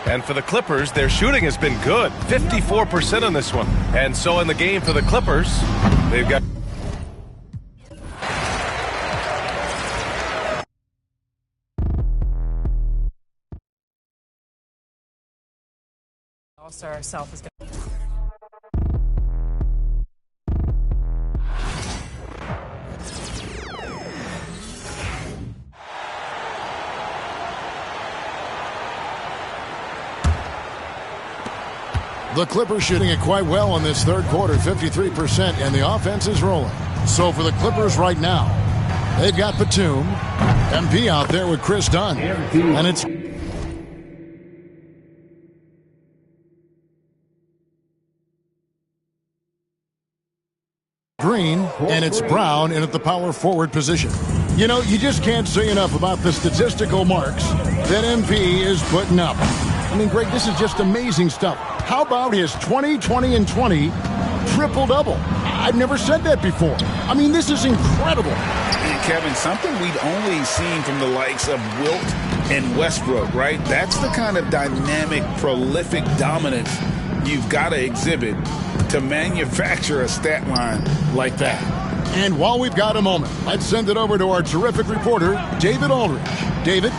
And for the Clippers, their shooting has been good, 54% on this one. And so in the game for the Clippers, they've got... All-Star herself is going to... The Clippers shooting it quite well in this third quarter, 53%, and the offense is rolling. So for the Clippers right now, they've got Batum, MP out there with Chris Dunn, and it's Green, and it's Brown in at the power forward position. You know, you just can't say enough about the statistical marks that MP is putting up. I mean, Greg, this is just amazing stuff. How about his 20, 20, and 20 triple-double? I've never said that before. I mean, this is incredible. And Kevin, something we'd only seen from the likes of Wilt and Westbrook, right? That's the kind of dynamic, prolific dominance you've got to exhibit to manufacture a stat line like that. And while we've got a moment, let's send it over to our terrific reporter, David Aldridge. David?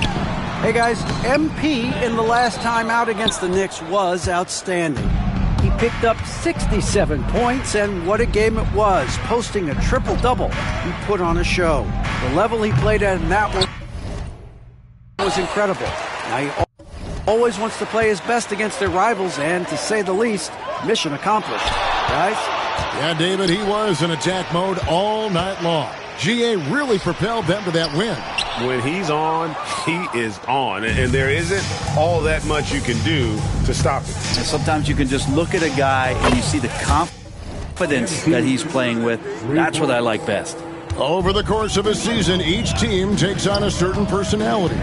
Hey guys, MP in the last time out against the Knicks was outstanding. He picked up 67 points, and what a game it was, posting a triple-double. He put on a show. The level he played at in that one was incredible. Now he always wants to play his best against their rivals, and to say the least, mission accomplished. Guys? Yeah, David, he was in attack mode all night long. GA really propelled them to that win. When he's on, he is on. And there isn't all that much you can do to stop it. And sometimes you can just look at a guy and you see the confidence that he's playing with. That's what I like best. Over the course of a season, each team takes on a certain personality.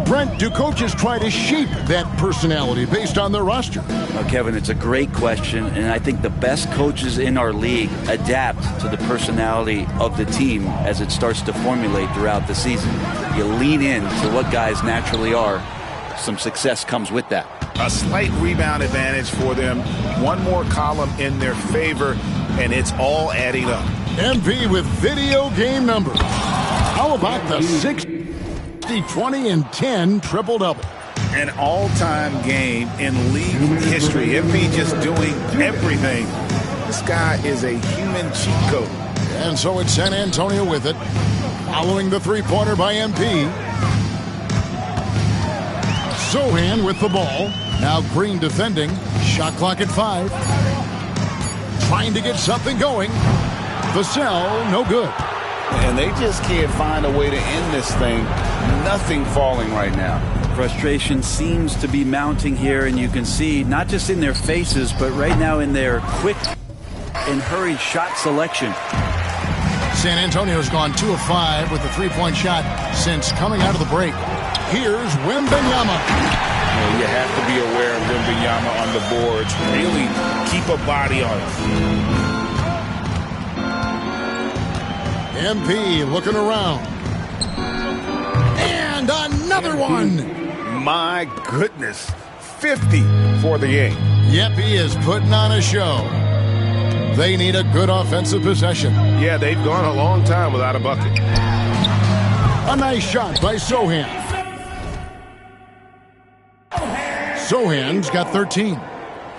Brent, do coaches try to shape that personality based on their roster? Kevin, it's a great question, and I think the best coaches in our league adapt to the personality of the team as it starts to formulate throughout the season. You lean in to what guys naturally are. Some success comes with that. A slight rebound advantage for them. One more column in their favor, and it's all adding up. MP with video game numbers. How about the 60, 20, and 10 triple-double? An all-time game in league history. MP just doing everything. This guy is a human cheat code. And so it's San Antonio with it. Following the three-pointer by MP. Sohan with the ball. Now Green defending. Shot clock at 5. Trying to get something going. Vassell, no good. And they just can't find a way to end this thing. Nothing falling right now. Frustration seems to be mounting here, and you can see not just in their faces, but right now in their quick and hurried shot selection. San Antonio's gone 2 of 5 with a three-point shot since coming out of the break. Here's Wembanyama. You have to be aware of Wembanyama on the boards. Really keep a body on him. MP looking around. And another one. My goodness. 50 for the game. Yep, he is putting on a show. They need a good offensive possession. Yeah, they've gone a long time without a bucket. A nice shot by Sochan. Sohan's got 13.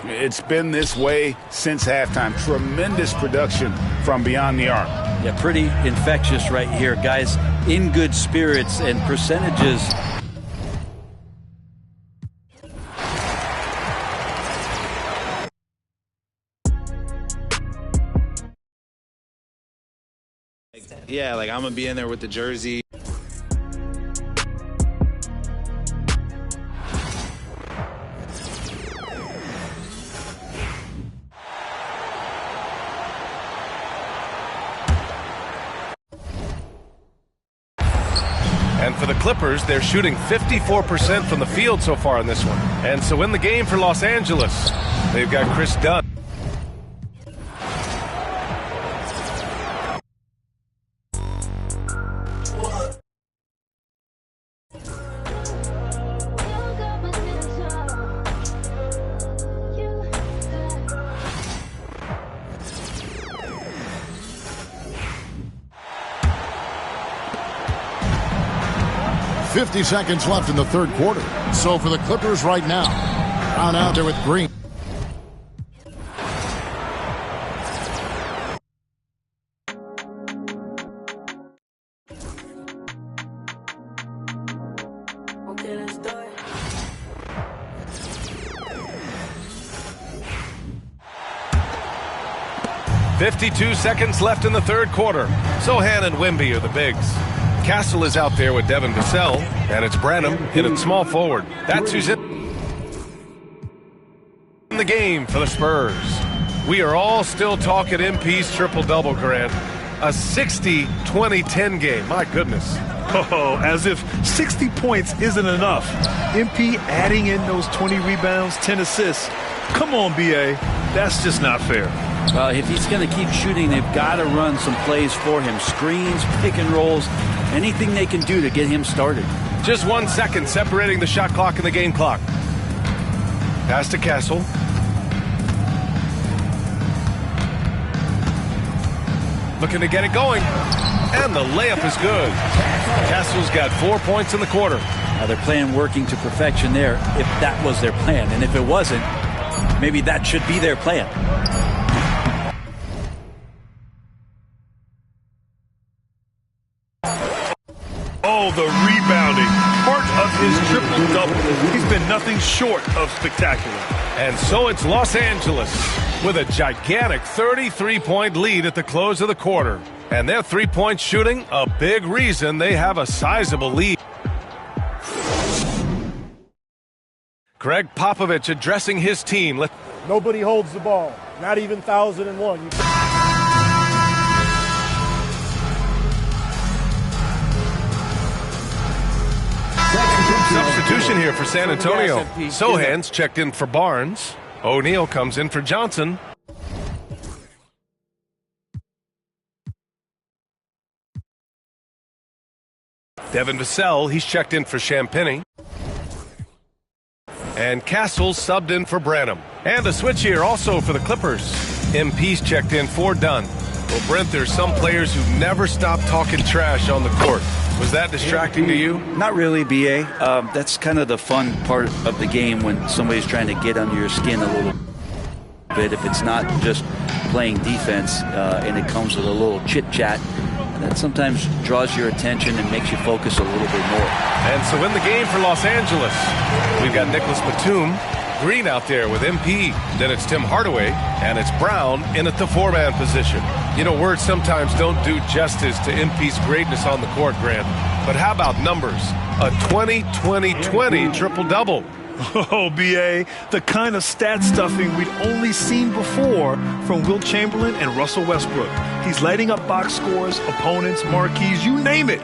It's been this way since halftime. Tremendous production from beyond the arc. Yeah, pretty infectious right here. Guys in good spirits and percentages. Yeah, like I'm going to be in there with the jersey. And for the Clippers, they're shooting 54% from the field so far in this one. And so in the game for Los Angeles, they've got Chris Dunn. .50 seconds left in the third quarter. So for the Clippers right now, Brown out there with Green. Okay, let's do it. .52 seconds left in the third quarter. Sochan and Wemby are the bigs. Castle is out there with Devin Vassell, and it's Branham hit at small forward. That's who's in the game for the Spurs. We are all still talking MP's triple-double, Grant. A 60-20-10 game. My goodness. Oh, as if 60 points isn't enough. MP adding in those 20 rebounds, 10 assists. Come on, BA. That's just not fair. Well, if he's going to keep shooting, they've got to run some plays for him. Screens, pick and rolls, anything they can do to get him started. Just 1 second separating the shot clock and the game clock. Pass to Castle. Looking to get it going. And the layup is good. Castle's got 4 points in the quarter. Now they're playing working to perfection there, if that was their plan. And if it wasn't, maybe that should be their plan. Oh, the rebounding. Part of his triple-double. He's been nothing short of spectacular. And so it's Los Angeles with a gigantic 33-point lead at the close of the quarter. And their three-point shooting, a big reason they have a sizable lead. Greg Popovich addressing his team. Nobody holds the ball, not even 1,001. Substitution here for San Antonio. Sochan's checked in for Barnes. O'Neal comes in for Johnson. Devin Vassell, he's checked in for Champagnie. And Castle subbed in for Branham. And a switch here also for the Clippers. MP's checked in for Dunn. Well, Brent, there's some players who never stop talking trash on the court. Was that distracting to you? Not really, BA. That's kind of the fun part of the game when somebody's trying to get under your skin a little bit. If it's not just playing defense and it comes with a little chit-chat, that sometimes draws your attention and makes you focus a little bit more. And so in the game for Los Angeles, we've got Nicholas Batum, Green out there with MP. Then it's Tim Hardaway, and it's Brown in at the four-man position. You know, words sometimes don't do justice to MP's greatness on the court, Grant. But how about numbers? A 20-20-20 triple-double. Oh, B.A., the kind of stat stuffing we'd only seen before from Wilt Chamberlain and Russell Westbrook. He's lighting up box scores, opponents, marquees, you name it.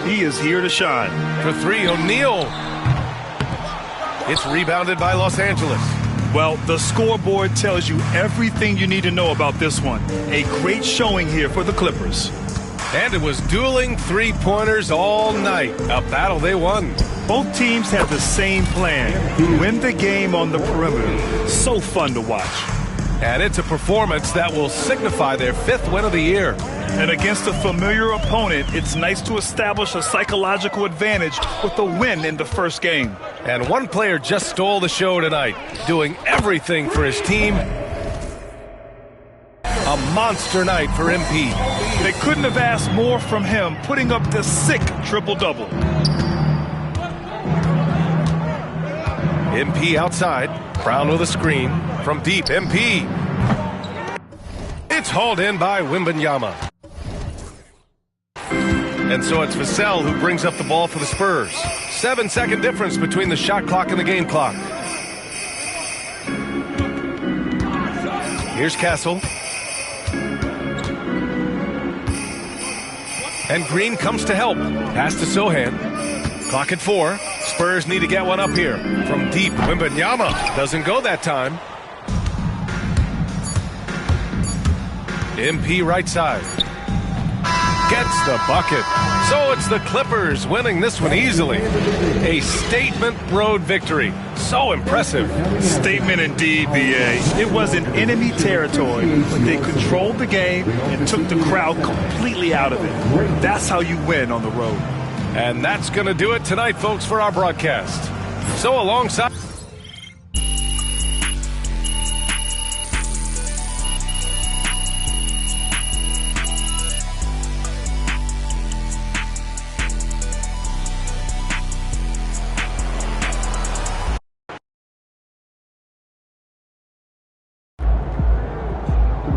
He is here to shine. For three, O'Neal. It's rebounded by Los Angeles. Well, the scoreboard tells you everything you need to know about this one. A great showing here for the Clippers. And it was dueling three-pointers all night. A battle they won. Both teams had the same plan. Win the game on the perimeter. So fun to watch. And it's a performance that will signify their 5th win of the year. And against a familiar opponent, it's nice to establish a psychological advantage with a win in the first game. And one player just stole the show tonight, doing everything for his team. A monster night for MP. They couldn't have asked more from him, putting up the sick triple-double. MP outside. Brown with a screen. From deep, MP. It's hauled in by Wembanyama. And so it's Vassell who brings up the ball for the Spurs. 7-second difference between the shot clock and the game clock. Here's Castle. And Green comes to help. Pass to Sohan. Clock at 4. Spurs need to get one up here. From deep, Wembanyama doesn't go that time. MP right side. Gets the bucket. So it's the Clippers winning this one easily. A statement road victory. So impressive. Statement indeed, B.A. It was in enemy territory, but they controlled the game and took the crowd completely out of it. That's how you win on the road. And that's going to do it tonight, folks, for our broadcast. So alongside...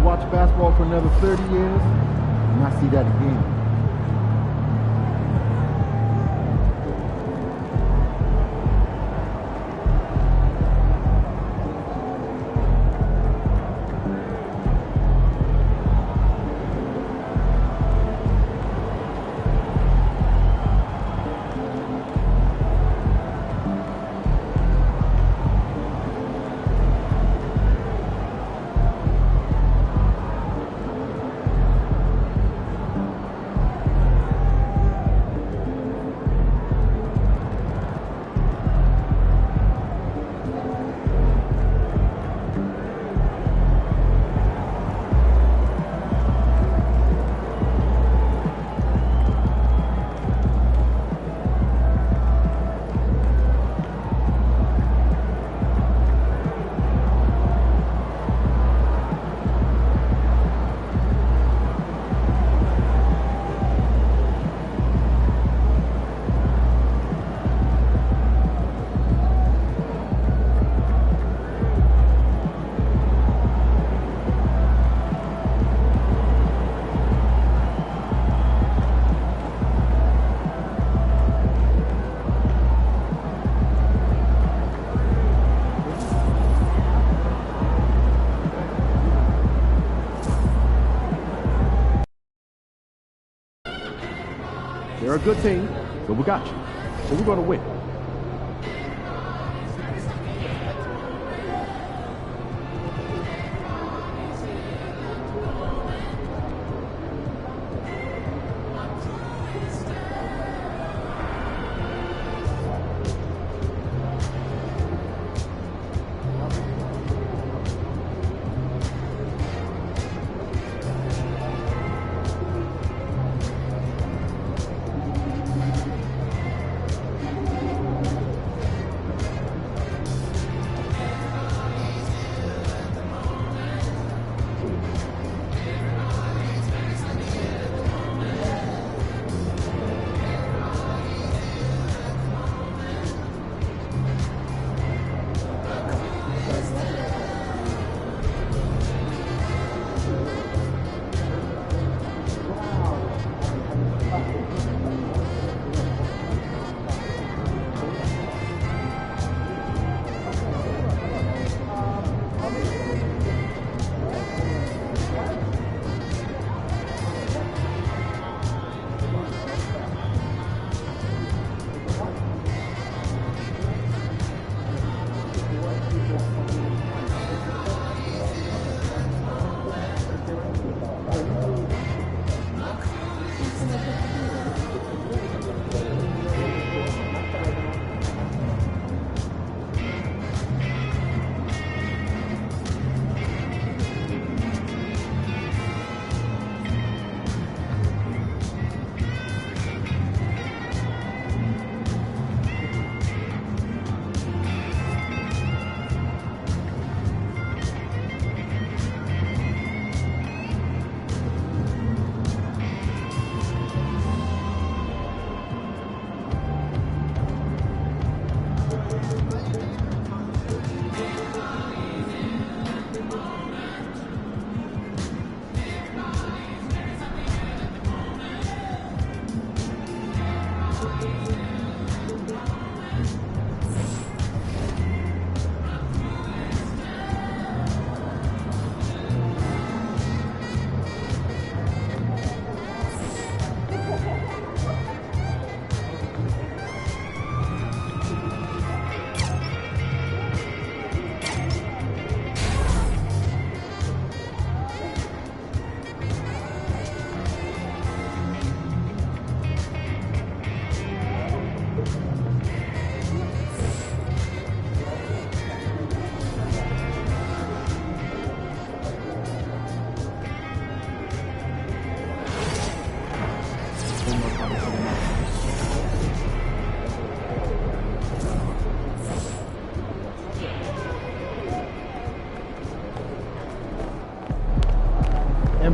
Watch basketball for another 30 years, and I see that again. They're a good team, so we got you. So we're going to win.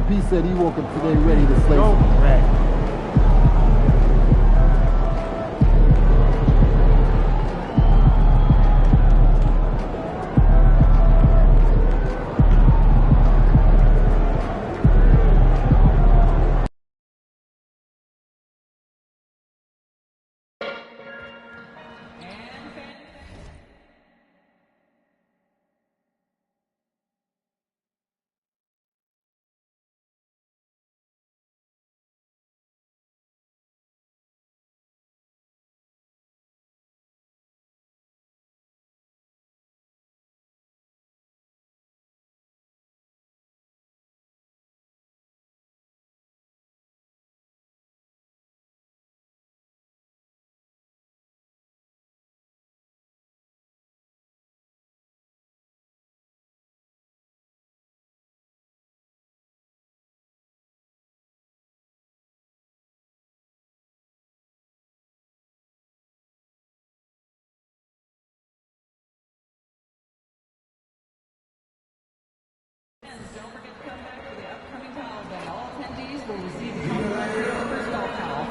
MP said he woke up today ready to slay some dragons. Don't forget to come back for the upcoming towel day. All attendees will receive a complimentary overspell towel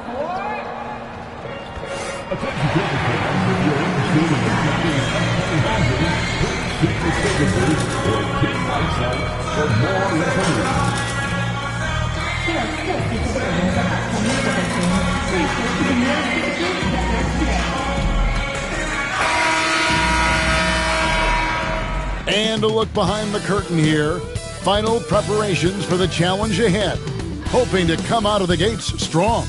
And a look behind the curtain here. Final preparations for the challenge ahead. Hoping to come out of the gates strong.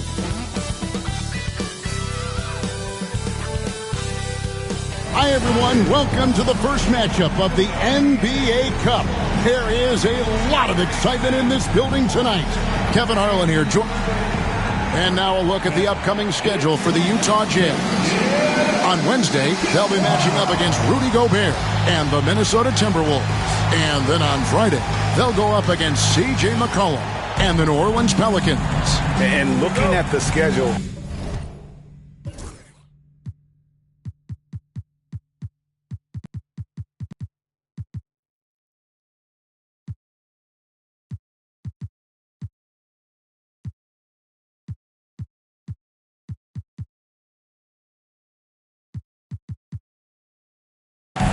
Hi, everyone. Welcome to the first matchup of the NBA Cup. There is a lot of excitement in this building tonight. Kevin Harlan here. And now a look at the upcoming schedule for the Utah Jazz. On Wednesday, they'll be matching up against Rudy Gobert and the Minnesota Timberwolves. And then on Friday, they'll go up against C.J. McCollum and the New Orleans Pelicans. And looking at the schedule,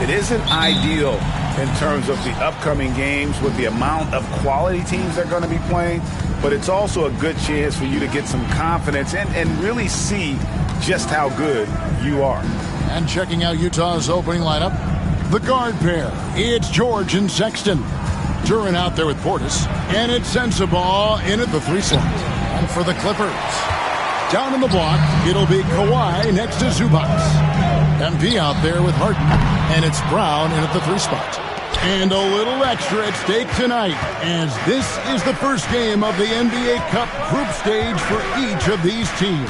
it isn't ideal in terms of the upcoming games with the amount of quality teams they're going to be playing, but it's also a good chance for you to get some confidence and really see just how good you are. And checking out Utah's opening lineup, the guard pair, it's George and Sexton. Duran out there with Portis, and it's Sensabaugh in at the 3 slot. And for the Clippers, down in the block, it'll be Kawhi next to Zubac. MP out there with Harden, and it's Brown in at the 3 spot. And a little extra at stake tonight, as this is the first game of the NBA Cup group stage for each of these teams.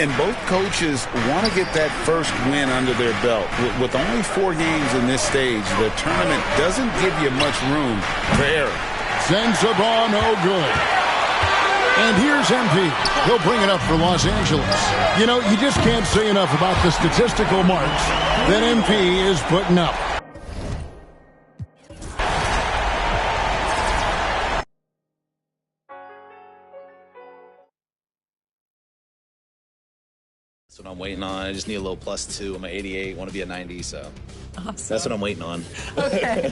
And both coaches want to get that first win under their belt. With only 4 games in this stage, the tournament doesn't give you much room for error. Sensabaugh no good. And here's MP. He'll bring it up for Los Angeles. You know, you just can't say enough about the statistical marks that MP is putting up. That's what I'm waiting on. I just need a little +2. I'm at 88, want to be at 90, so awesome. That's what I'm waiting on. Okay.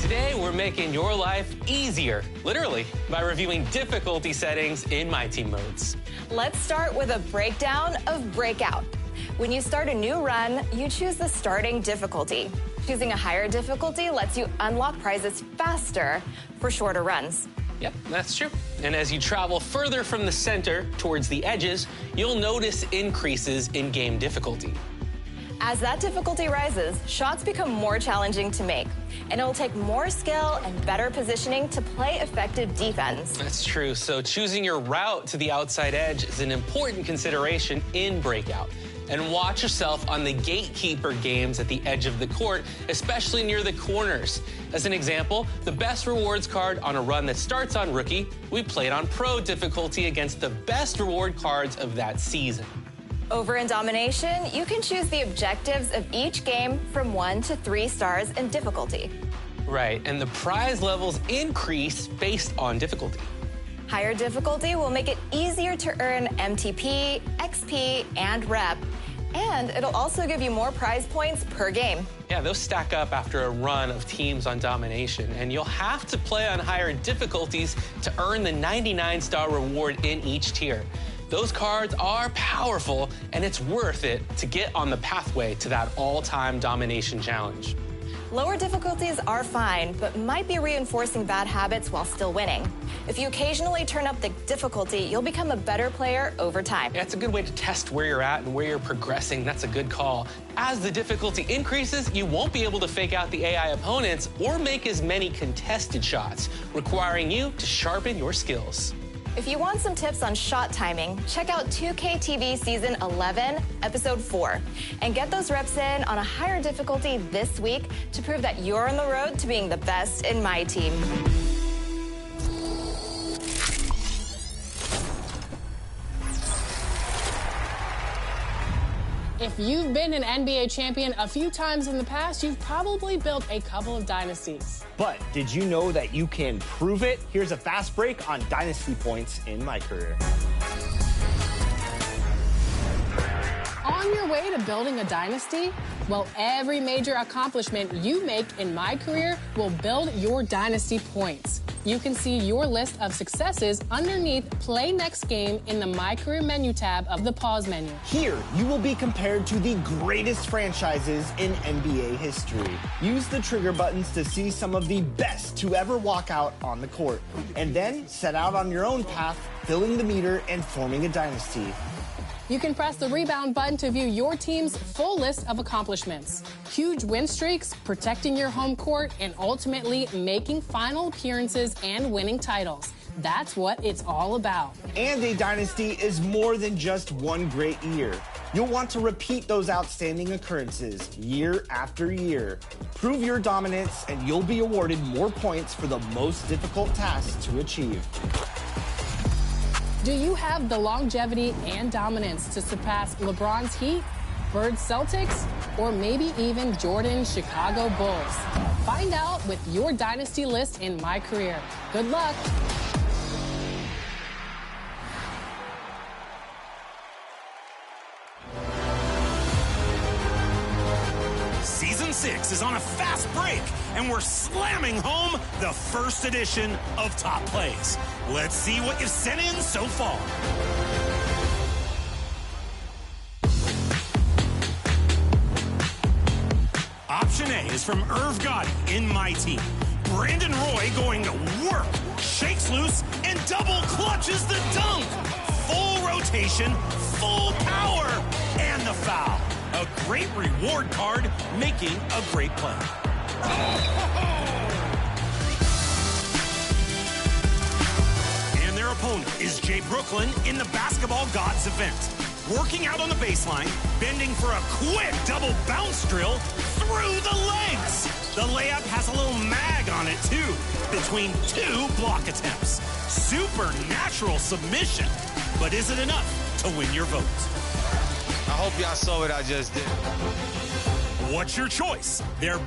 Today, we're making your life easier, literally, by reviewing difficulty settings in My Team modes. Let's start with a breakdown of Breakout. When you start a new run, you choose the starting difficulty. Choosing a higher difficulty lets you unlock prizes faster for shorter runs. Yep, that's true. And as you travel further from the center towards the edges, you'll notice increases in game difficulty. As that difficulty rises, shots become more challenging to make, and it'll take more skill and better positioning to play effective defense. That's true. So choosing your route to the outside edge is an important consideration in Breakout. And watch yourself on the gatekeeper games at the edge of the court, especially near the corners. As an example, the best rewards card on a run that starts on Rookie, we played on Pro difficulty against the best reward cards of that season. Over in Domination, you can choose the objectives of each game from 1 to 3 stars in difficulty. Right, and the prize levels increase based on difficulty. Higher difficulty will make it easier to earn MTP, XP, and rep. And it'll also give you more prize points per game. Yeah, those stack up after a run of teams on Domination, and you'll have to play on higher difficulties to earn the 99-star reward in each tier. Those cards are powerful, and it's worth it to get on the pathway to that all-time Domination challenge. Lower difficulties are fine, but might be reinforcing bad habits while still winning. If you occasionally turn up the difficulty, you'll become a better player over time. Yeah, it's a good way to test where you're at and where you're progressing. That's a good call. As the difficulty increases, you won't be able to fake out the AI opponents or make as many contested shots, requiring you to sharpen your skills. If you want some tips on shot timing, check out 2K TV Season 11, Episode 4, and get those reps in on a higher difficulty this week to prove that you're on the road to being the best in my team. If you've been an NBA champion a few times in the past, you've probably built a couple of dynasties. But did you know that you can prove it? Here's a fast break on dynasty points in my career. On your way to building a dynasty? Well, every major accomplishment you make in my career will build your dynasty points. You can see your list of successes underneath Play Next Game in the My Career menu tab of the pause menu. Here, you will be compared to the greatest franchises in NBA history. Use the trigger buttons to see some of the best to ever walk out on the court. And then set out on your own path, filling the meter and forming a dynasty. You can press the rebound button to view your team's full list of accomplishments. Huge win streaks, protecting your home court, and ultimately making final appearances and winning titles. That's what it's all about. And a dynasty is more than just one great year. You'll want to repeat those outstanding occurrences year after year. Prove your dominance and you'll be awarded more points for the most difficult tasks to achieve. Do you have the longevity and dominance to surpass LeBron's Heat, Bird's Celtics, or maybe even Jordan's Chicago Bulls? Find out with your dynasty list in My Career. Good luck. Season 6 is on a fast break, and we're slamming home the first edition of Top Plays. Let's see what you've sent in so far. Option A is from Irv Gotti in my team. Brandon Roy going to work, shakes loose, and double clutches the dunk. Full rotation, full power, and the foul. A great reward card, making a great play. And their opponent is Jay Brooklyn in the Basketball Gods event. Working out on the baseline, bending for a quick double bounce drill through the legs. The layup has a little mag on it, too, between 2 block attempts. Supernatural submission. But is it enough to win your vote? I hope y'all saw what I just did. What's your choice? They're